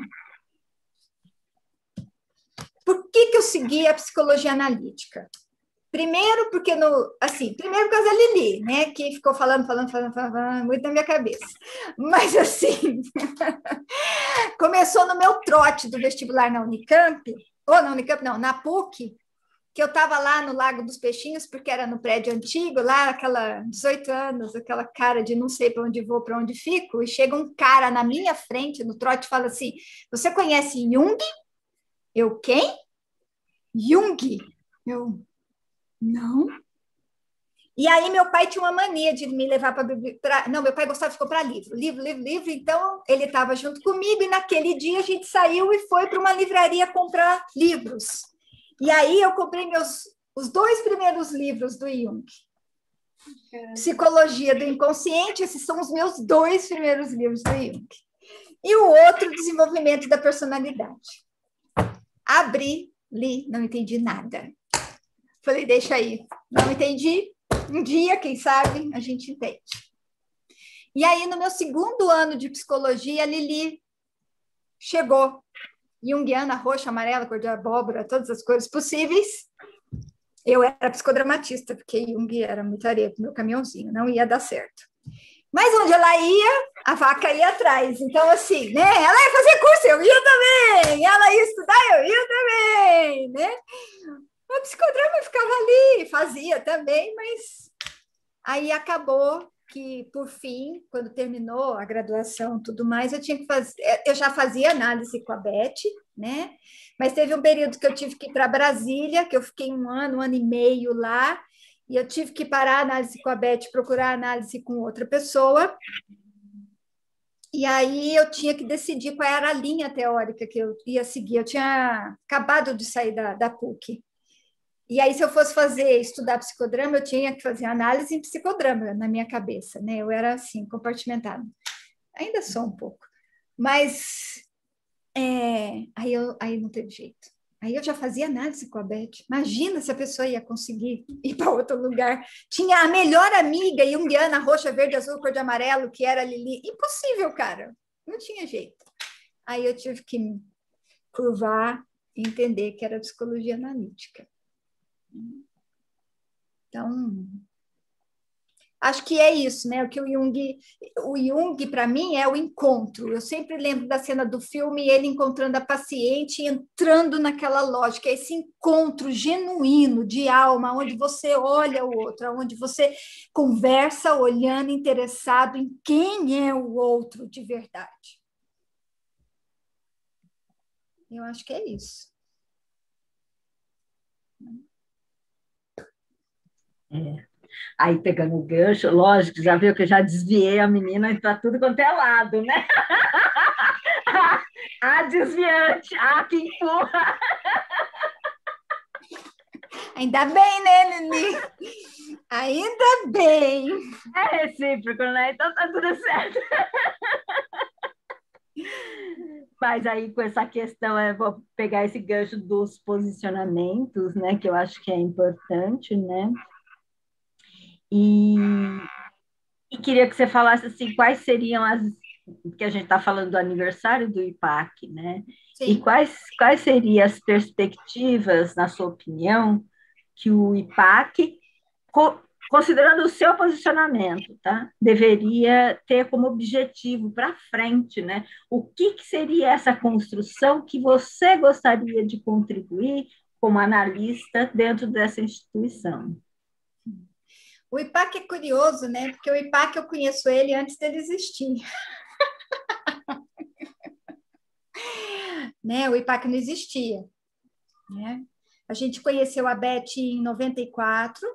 por que eu segui a psicologia analítica? Primeiro, porque primeiro por causa da Lili, né? Que ficou falando muito na minha cabeça. Mas assim, começou no meu trote do vestibular na Unicamp, ou na Unicamp, não, na PUC, que eu estava lá no Lago dos Peixinhos, porque era no prédio antigo, lá, aquela 18 anos, aquela cara de não sei para onde vou, para onde fico, e chega um cara na minha frente, no trote, e fala assim, você conhece Jung? Eu, quem? Jung. Eu, não. E aí meu pai tinha uma mania de me levar para biblioteca. Não, meu pai gostava de comprar livro. Então ele estava junto comigo e naquele dia a gente saiu e foi para uma livraria comprar livros. E aí eu comprei os 2 primeiros livros do Jung. Psicologia do Inconsciente, esses são os meus 2 primeiros livros do Jung. E o outro, Desenvolvimento da Personalidade. Abri, li, não entendi nada. Falei, deixa aí, não entendi. Um dia, quem sabe, a gente entende. E aí, no meu 2º ano de psicologia, a Lili chegou. Jungiana, roxa, amarela, cor de abóbora, todas as cores possíveis. Eu era psicodramatista, porque Jung era muita areia para o meu caminhãozinho, não ia dar certo. Mas onde ela ia, a vaca ia atrás. Então, assim, né? Ela ia fazer curso, eu ia também. Ela ia estudar, eu ia também, né? O psicodrama ficava ali, fazia também, mas aí acabou que, por fim, quando terminou a graduação e tudo mais, eu tinha que fazer. Eu já fazia análise com a Beth, né? Mas teve um período que eu tive que ir para Brasília, que eu fiquei um ano e meio lá, e eu tive que parar a análise com a Beth, procurar análise com outra pessoa. E aí eu tinha que decidir qual era a linha teórica que eu ia seguir. Eu tinha acabado de sair da PUC. E aí, se eu fosse estudar psicodrama, eu tinha que fazer análise em psicodrama na minha cabeça, né? Eu era assim, compartimentada. Ainda sou um pouco. Mas aí não teve jeito. Aí eu já fazia análise com a Beth. Imagina se a pessoa ia conseguir ir para outro lugar. Tinha a melhor amiga junguiana, roxa, verde, azul, cor de amarelo, que era a Lili. Impossível, cara. Não tinha jeito. Aí eu tive que me curvar e entender que era psicologia analítica. Então, acho que é isso, né? O que o Jung para mim é o encontro. Eu sempre lembro da cena do filme, ele encontrando a paciente e entrando naquela lógica, esse encontro genuíno de alma, onde você olha o outro, onde você conversa olhando interessado em quem é o outro de verdade. Eu acho que é isso. Aí, pegando o gancho, lógico, já viu que eu já desviei a menina para tudo quanto é lado, né? A desviante, a que empurra. Ainda bem, né, Lili? Ainda bem. É recíproco, né? Então tá tudo certo. Mas aí, com essa questão, eu vou pegar esse gancho dos posicionamentos, né? Que eu acho que é importante, né? E queria que você falasse assim, quais seriam as que a gente está falando do aniversário do IPAC, né? Sim. E quais seriam as perspectivas, na sua opinião, que o IPAC, considerando o seu posicionamento, tá, deveria ter como objetivo para frente, né? O que seria essa construção que você gostaria de contribuir como analista dentro dessa instituição? O IPAC é curioso, né? Porque o IPAC eu conheço ele antes dele existir. Né? O IPAC não existia. Né? A gente conheceu a Beth em 94,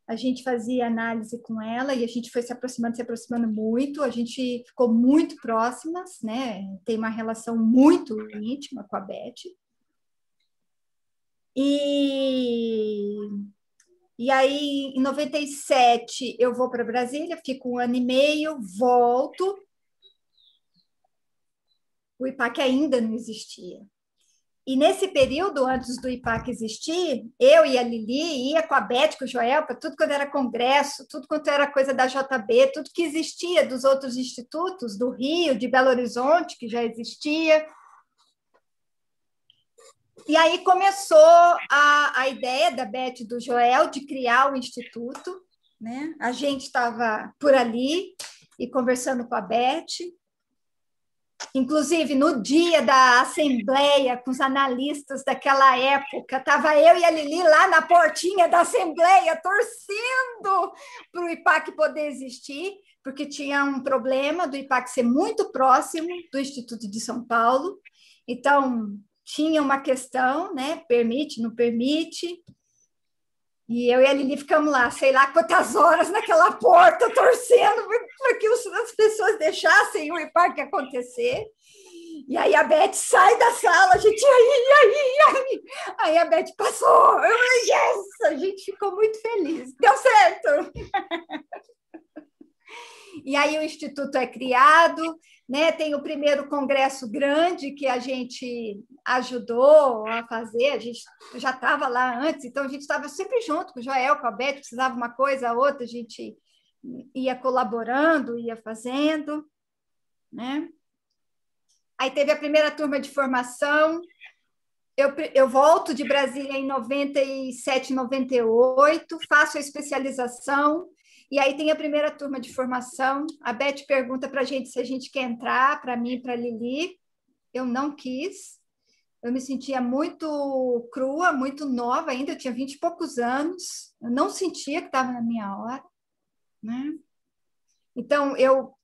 a gente fazia análise com ela e a gente foi se aproximando muito, a gente ficou muito próximas, né? Tem uma relação muito íntima com a Beth. E aí, em 97, eu vou para Brasília, fico um ano e meio, volto. O IPAC ainda não existia. E nesse período, antes do IPAC existir, eu e a Lili ia com a Beth, com o Joel, para tudo quanto era congresso, tudo quanto era coisa da JB, tudo que existia dos outros institutos, do Rio, de Belo Horizonte, que já existia. E aí começou a ideia da Beth e do Joel de criar o instituto, né? A gente estava por ali e conversando com a Beth. Inclusive, no dia da assembleia com os analistas daquela época, estava eu e a Lili lá na portinha da assembleia, torcendo para o IPAC poder existir, porque tinha um problema do IPAC ser muito próximo do Instituto de São Paulo. Então, tinha uma questão, né? Permite, não permite. E eu e a Lili ficamos lá, sei lá quantas horas naquela porta, torcendo para que as pessoas deixassem o IPAC acontecer. E aí a Beth sai da sala, a gente, aí a Beth passou. Eu falei, yes! A gente ficou muito feliz. Deu certo! E aí o Instituto é criado, né? Tem o primeiro congresso grande que a gente ajudou a fazer, a gente já estava lá antes, então a gente estava sempre junto com o Joel, com a Beth, precisava uma coisa, a outra, a gente ia colaborando, ia fazendo, né? Aí teve a primeira turma de formação, eu volto de Brasília em 97, 98, faço a especialização, e aí tem a primeira turma de formação. A Beth pergunta para a gente se a gente quer entrar, para mim e para a Lili. Eu não quis. Eu me sentia muito crua, muito nova ainda. Eu tinha 20 e poucos anos. Eu não sentia que estava na minha hora, né? Então, eu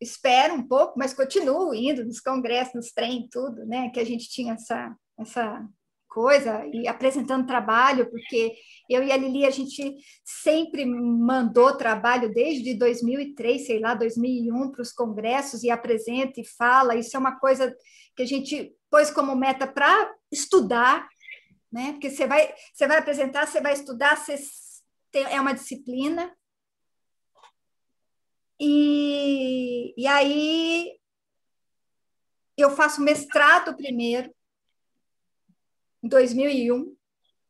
espero um pouco, mas continuo indo nos congressos, nos trem, tudo, né? Que a gente tinha essa coisa, e apresentando trabalho, porque eu e a Lili, a gente sempre mandou trabalho desde 2003, sei lá, 2001, para os congressos, e apresenta e fala. Isso é uma coisa que a gente pôs como meta para estudar, né? Porque você vai apresentar, você vai estudar, é uma disciplina. E aí eu faço mestrado primeiro, em 2001,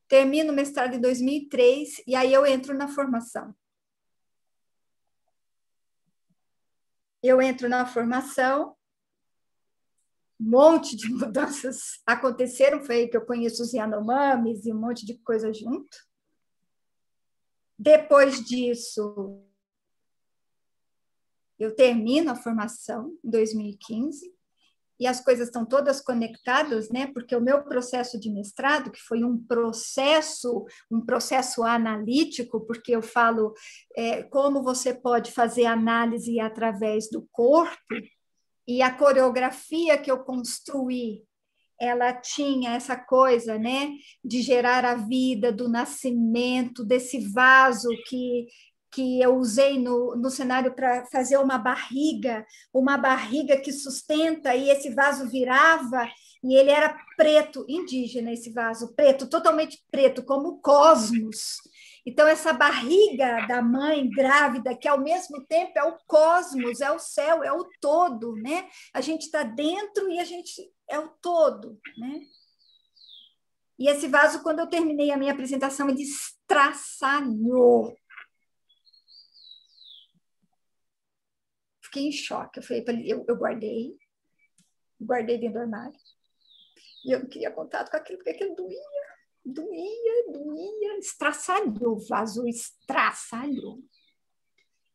termino o mestrado em 2003, e aí eu entro na formação. Eu entro na formação, um monte de mudanças aconteceram, foi aí que eu conheço os Yanomamis e um monte de coisa junto. Depois disso, eu termino a formação em 2015, e as coisas estão todas conectadas, né? Porque o meu processo de mestrado, que foi um processo analítico, porque eu falo como você pode fazer análise através do corpo, e a coreografia que eu construí, ela tinha essa coisa, né, de gerar a vida, do nascimento, desse vaso que eu usei no cenário para fazer uma barriga que sustenta, e esse vaso virava, e ele era preto, indígena, esse vaso, preto, totalmente preto, como o cosmos. Então, essa barriga da mãe grávida, que ao mesmo tempo é o cosmos, é o céu, é o todo, né? A gente está dentro e a gente é o todo, né? E esse vaso, quando eu terminei a minha apresentação, ele estraçalhou. Fiquei em choque. Eu guardei dentro do armário. E eu não queria contato com aquilo, porque aquilo doía, estraçalhou, o vaso estraçalhou.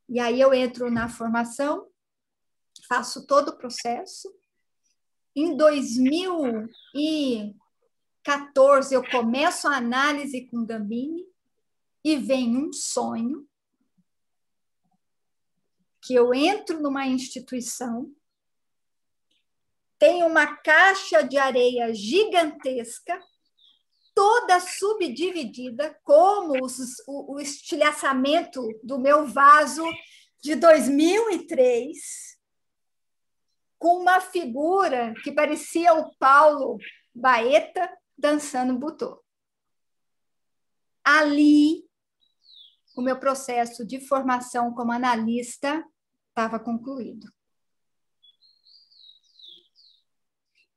E aí eu entro na formação, faço todo o processo. Em 2014, eu começo a análise com Gambini e vem um sonho que eu entro numa instituição, tem uma caixa de areia gigantesca, toda subdividida, como o estilhaçamento do meu vaso de 2003, com uma figura que parecia o Paulo Baeta dançando butô. Ali, o meu processo de formação como analista estava concluído.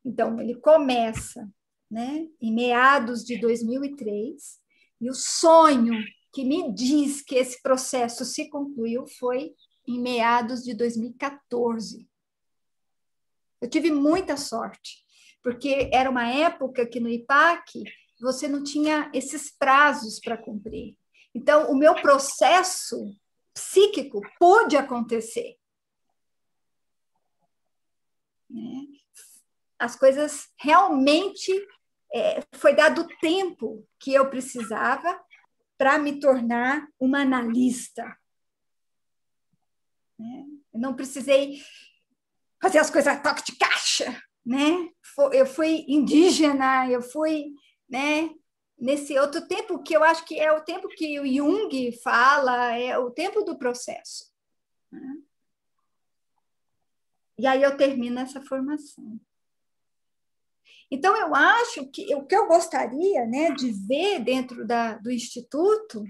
Então, ele começa, né, em meados de 2003, e o sonho que me diz que esse processo se concluiu foi em meados de 2014. Eu tive muita sorte, porque era uma época que no IPAC você não tinha esses prazos para cumprir. Então, o meu processo psíquico pôde acontecer. As coisas realmente foi dado o tempo que eu precisava para me tornar uma analista. Eu não precisei fazer as coisas a toque de caixa, né? Eu fui indígena, eu fui, né, nesse outro tempo que eu acho que é o tempo que o Jung fala, é o tempo do processo. E aí eu termino essa formação. Então, eu acho que o que eu gostaria, né, de ver dentro do Instituto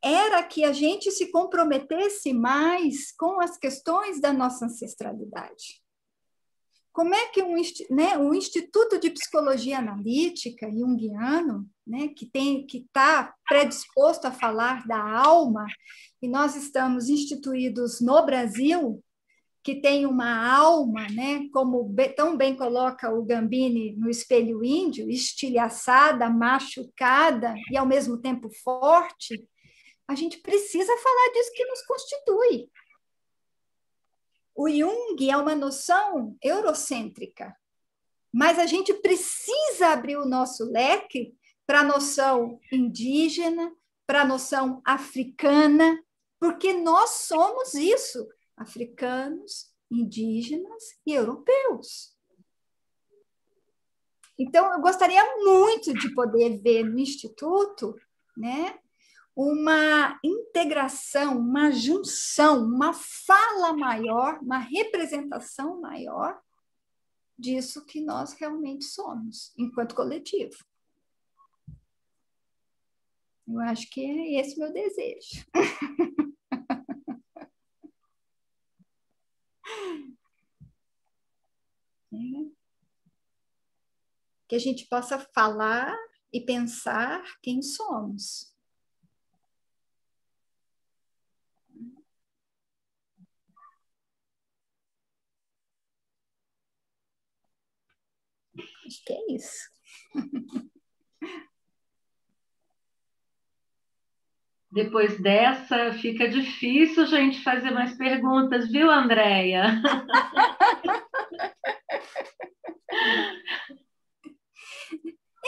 era que a gente se comprometesse mais com as questões da nossa ancestralidade. Como é que um Instituto de Psicologia Analítica junguiano, né, que está predisposto a falar da alma, e nós estamos instituídos no Brasil, que tem uma alma, né, como tão bem coloca o Gambini no Espelho Índio, estilhaçada, machucada e, ao mesmo tempo, forte, a gente precisa falar disso que nos constitui. O Jung é uma noção eurocêntrica, mas a gente precisa abrir o nosso leque para a noção indígena, para a noção africana, porque nós somos isso, africanos, indígenas e europeus. Então, eu gostaria muito de poder ver no Instituto, né, uma integração, uma junção, uma fala maior, uma representação maior disso que nós realmente somos, enquanto coletivo. Eu acho que é esse meu desejo. Que a gente possa falar e pensar quem somos. Acho que é isso. Depois dessa, fica difícil a gente fazer mais perguntas, viu, Andréia?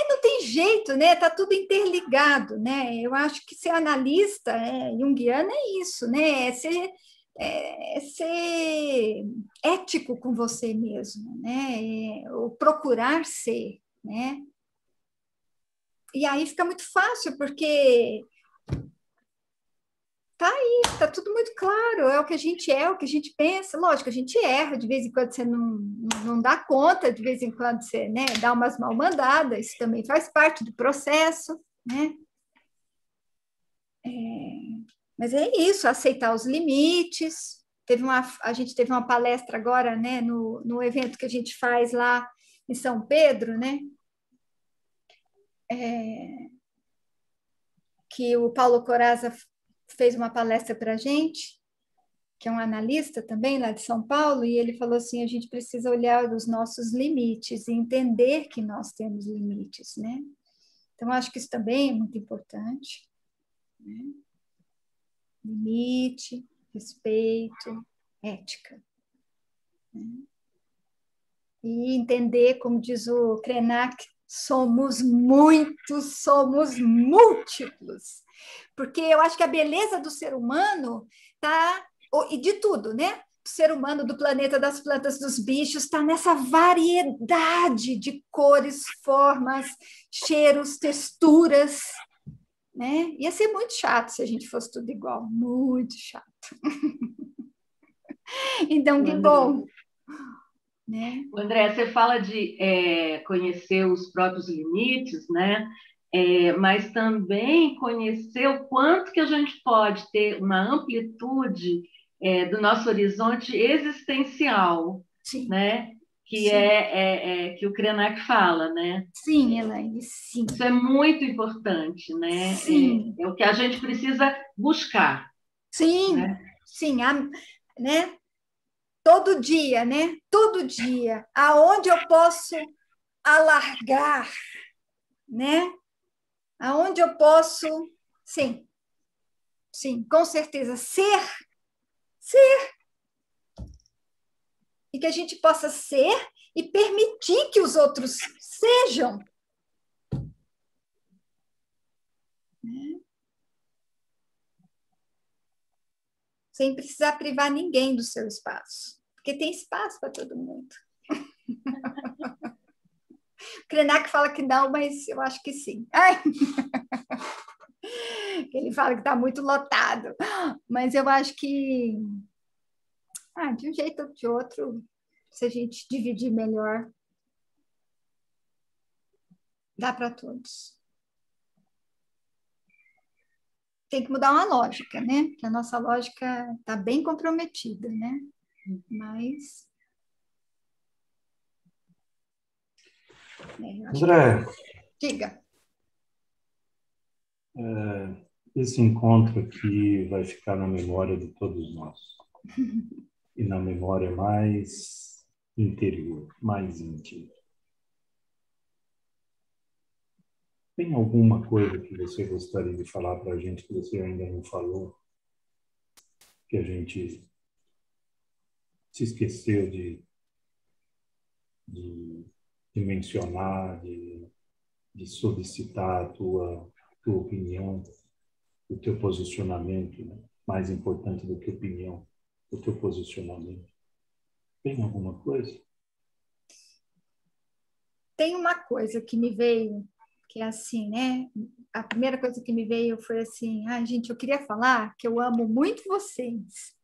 Não tem jeito, né? Tá tudo interligado, né? Eu acho que ser analista junguiano é isso, né? É ser ético com você mesmo, né? O procurar ser, né? E aí fica muito fácil, porque tá aí, tá tudo muito claro, é o que a gente é, o que a gente pensa. Lógico, a gente erra, de vez em quando você não dá conta, de vez em quando você, né, dá umas mal-mandadas, isso também faz parte do processo, né? Mas é isso, aceitar os limites. A gente teve uma palestra agora, né, no evento que a gente faz lá em São Pedro, né? Que o Paulo Corazza fez uma palestra para a gente, que é um analista também lá de São Paulo, e ele falou assim, a gente precisa olhar os nossos limites e entender que nós temos limites, né? Então, acho que isso também é muito importante, né? Limite, respeito, ética. Né? E entender, como diz o Krenak, somos muitos, somos múltiplos. Porque eu acho que a beleza do ser humano está, e de tudo, né? Do ser humano, do planeta, das plantas, dos bichos, está nessa variedade de cores, formas, cheiros, texturas, né? Ia ser muito chato se a gente fosse tudo igual, muito chato. Então, que bom. Né? André, você fala de conhecer os próprios limites, né? Mas também conhecer o quanto que a gente pode ter uma amplitude do nosso horizonte existencial, Sim. Né? Que Sim. Que o Krenak fala, né? Sim, Elaine, sim. Isso é muito importante, né? Sim. É o que a gente precisa buscar. Sim, né? Sim, né? Todo dia, né? Todo dia. Aonde eu posso alargar, né? Aonde eu posso, sim, com certeza, ser, e que a gente possa ser e permitir que os outros sejam. Sem precisar privar ninguém do seu espaço, porque tem espaço para todo mundo. O Krenak fala que não, mas eu acho que sim. Ai. Ele fala que está muito lotado, mas eu acho que, de um jeito ou de outro, se a gente dividir melhor, dá para todos. Tem que mudar uma lógica, né? Porque a nossa lógica está bem comprometida, né? Mas... André, diga. Esse encontro aqui vai ficar na memória de todos nós. E na memória mais interior, mais íntima. Tem alguma coisa que você gostaria de falar para a gente que você ainda não falou? Que a gente se esqueceu de mencionar, de solicitar a tua opinião, o teu posicionamento, né? mais importante do que opinião, o teu posicionamento. Tem alguma coisa? Tem uma coisa que me veio, que é assim, né? A primeira coisa que me veio foi assim, gente, eu queria falar que eu amo muito vocês.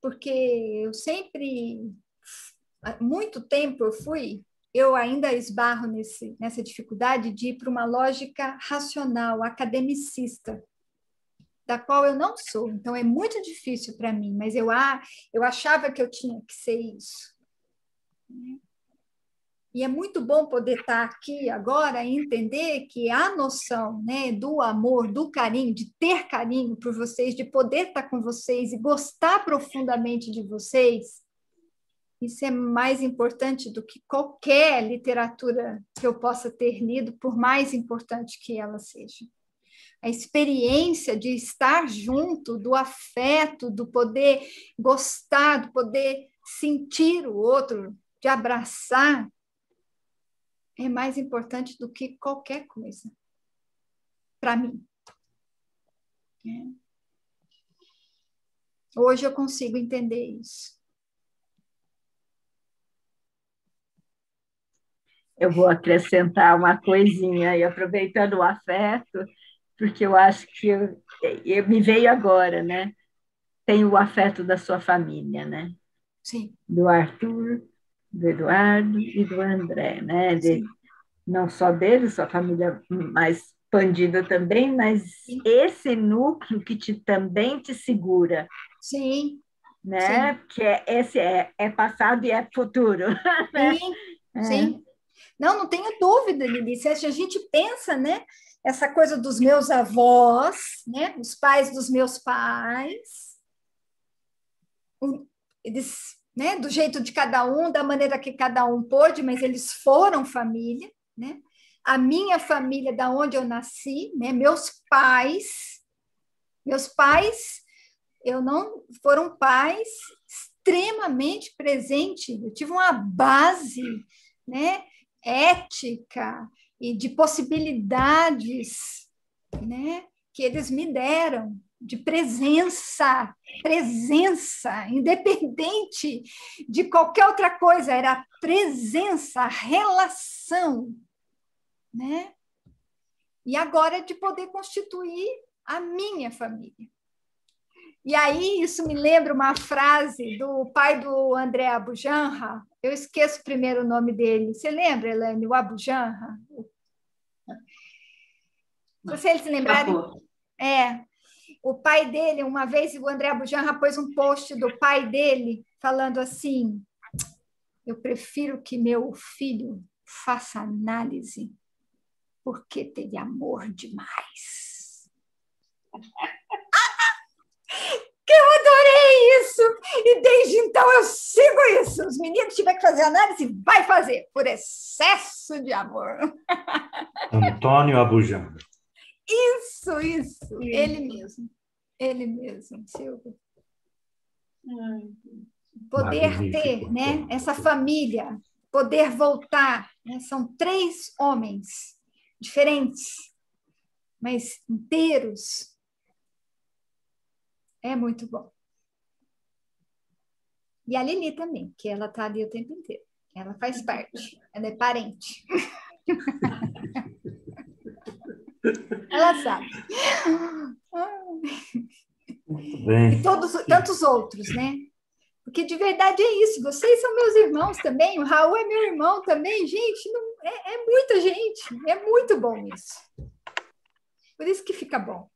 Porque eu sempre, há muito tempo eu ainda esbarro nessa dificuldade de ir para uma lógica racional, academicista, da qual eu não sou. Então, é muito difícil para mim, mas eu achava que eu tinha que ser isso. E é muito bom poder estar aqui agora e entender que a noção, né, do amor, do carinho, de ter carinho por vocês, de poder estar com vocês e gostar profundamente de vocês, isso é mais importante do que qualquer literatura que eu possa ter lido, por mais importante que ela seja. A experiência de estar junto, do afeto, do poder gostar, do poder sentir o outro, de abraçar, é mais importante do que qualquer coisa, para mim. Hoje eu consigo entender isso. Eu vou acrescentar uma coisinha aí, aproveitando o afeto, porque eu acho que me veio agora, né? Tem o afeto da sua família, né? Sim. Do Arthur, do Eduardo e do André, né? Não só dele, sua família mais expandida também, mas sim, esse núcleo que também te segura. Sim. Né? Sim. Que esse é passado e é futuro. Sim, né? Sim. Não tenho dúvida, Lili. Se a gente pensa, né? Essa coisa dos meus avós, né? Os pais dos meus pais, eles, né? Do jeito de cada um, da maneira que cada um pôde, mas eles foram família, né? A minha família, da onde eu nasci, né? Meus pais, eu não foram pais extremamente presentes. Eu tive uma base, né? Ética e de possibilidades, né, que eles me deram, de presença, independente de qualquer outra coisa, era a presença, a relação, né? E agora de poder constituir a minha família. E aí isso me lembra uma frase do pai do André Abujanra. Eu esqueço o primeiro nome dele. Você lembra, Elaine, o Abujanra? Se vocês se lembrarem, o pai dele, uma vez o André Abujanra pôs um post do pai dele falando assim: eu prefiro que meu filho faça análise porque teve amor demais. Que eu adorei isso! E desde então eu sigo isso. Os meninos tiverem que fazer análise, vai fazer, por excesso de amor. Antônio Abujanra. Isso. Ele mesmo, Silvio. Poder ter, né, essa família, poder voltar, né, são 3 homens diferentes, mas inteiros. É muito bom. E a Lili também, que ela está ali o tempo inteiro. Ela faz parte, ela é parente. Ela sabe. Muito bem. E tantos outros, né? Porque de verdade é isso. Vocês são meus irmãos também. O Raul é meu irmão também. Gente, é muita gente. É muito bom isso. Por isso que fica bom.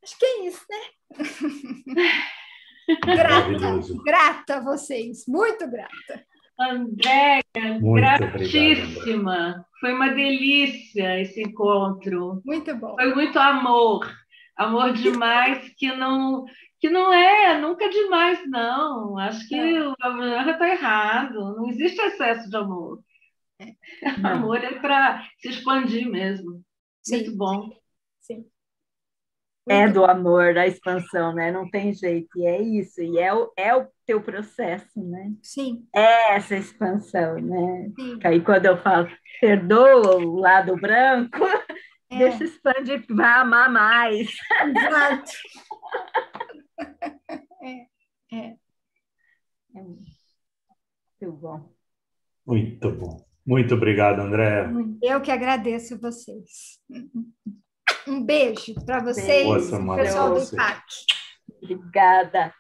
Acho que é isso, né? Grata a vocês, muito grata. Andréia, gratíssima. Obrigado, foi uma delícia esse encontro. Muito bom. Foi muito amor demais, que não é nunca demais, não. Acho que o Abujanra está errado. Não existe excesso de amor. Amor é para se expandir mesmo. Sim. Muito bom. Sim. é do amor, da expansão, né? Não tem jeito, e é isso, e é o teu processo, né? Sim. É essa expansão, né? Sim. Aí quando eu falo, perdoa o lado branco, deixa É. expandir, vai amar mais. Exato. É. É muito bom. Muito bom. Muito obrigado, Andréa. Eu que agradeço vocês. Um beijo para Beijo. Boa vocês, semana pessoal para do você. IPAC. Obrigada.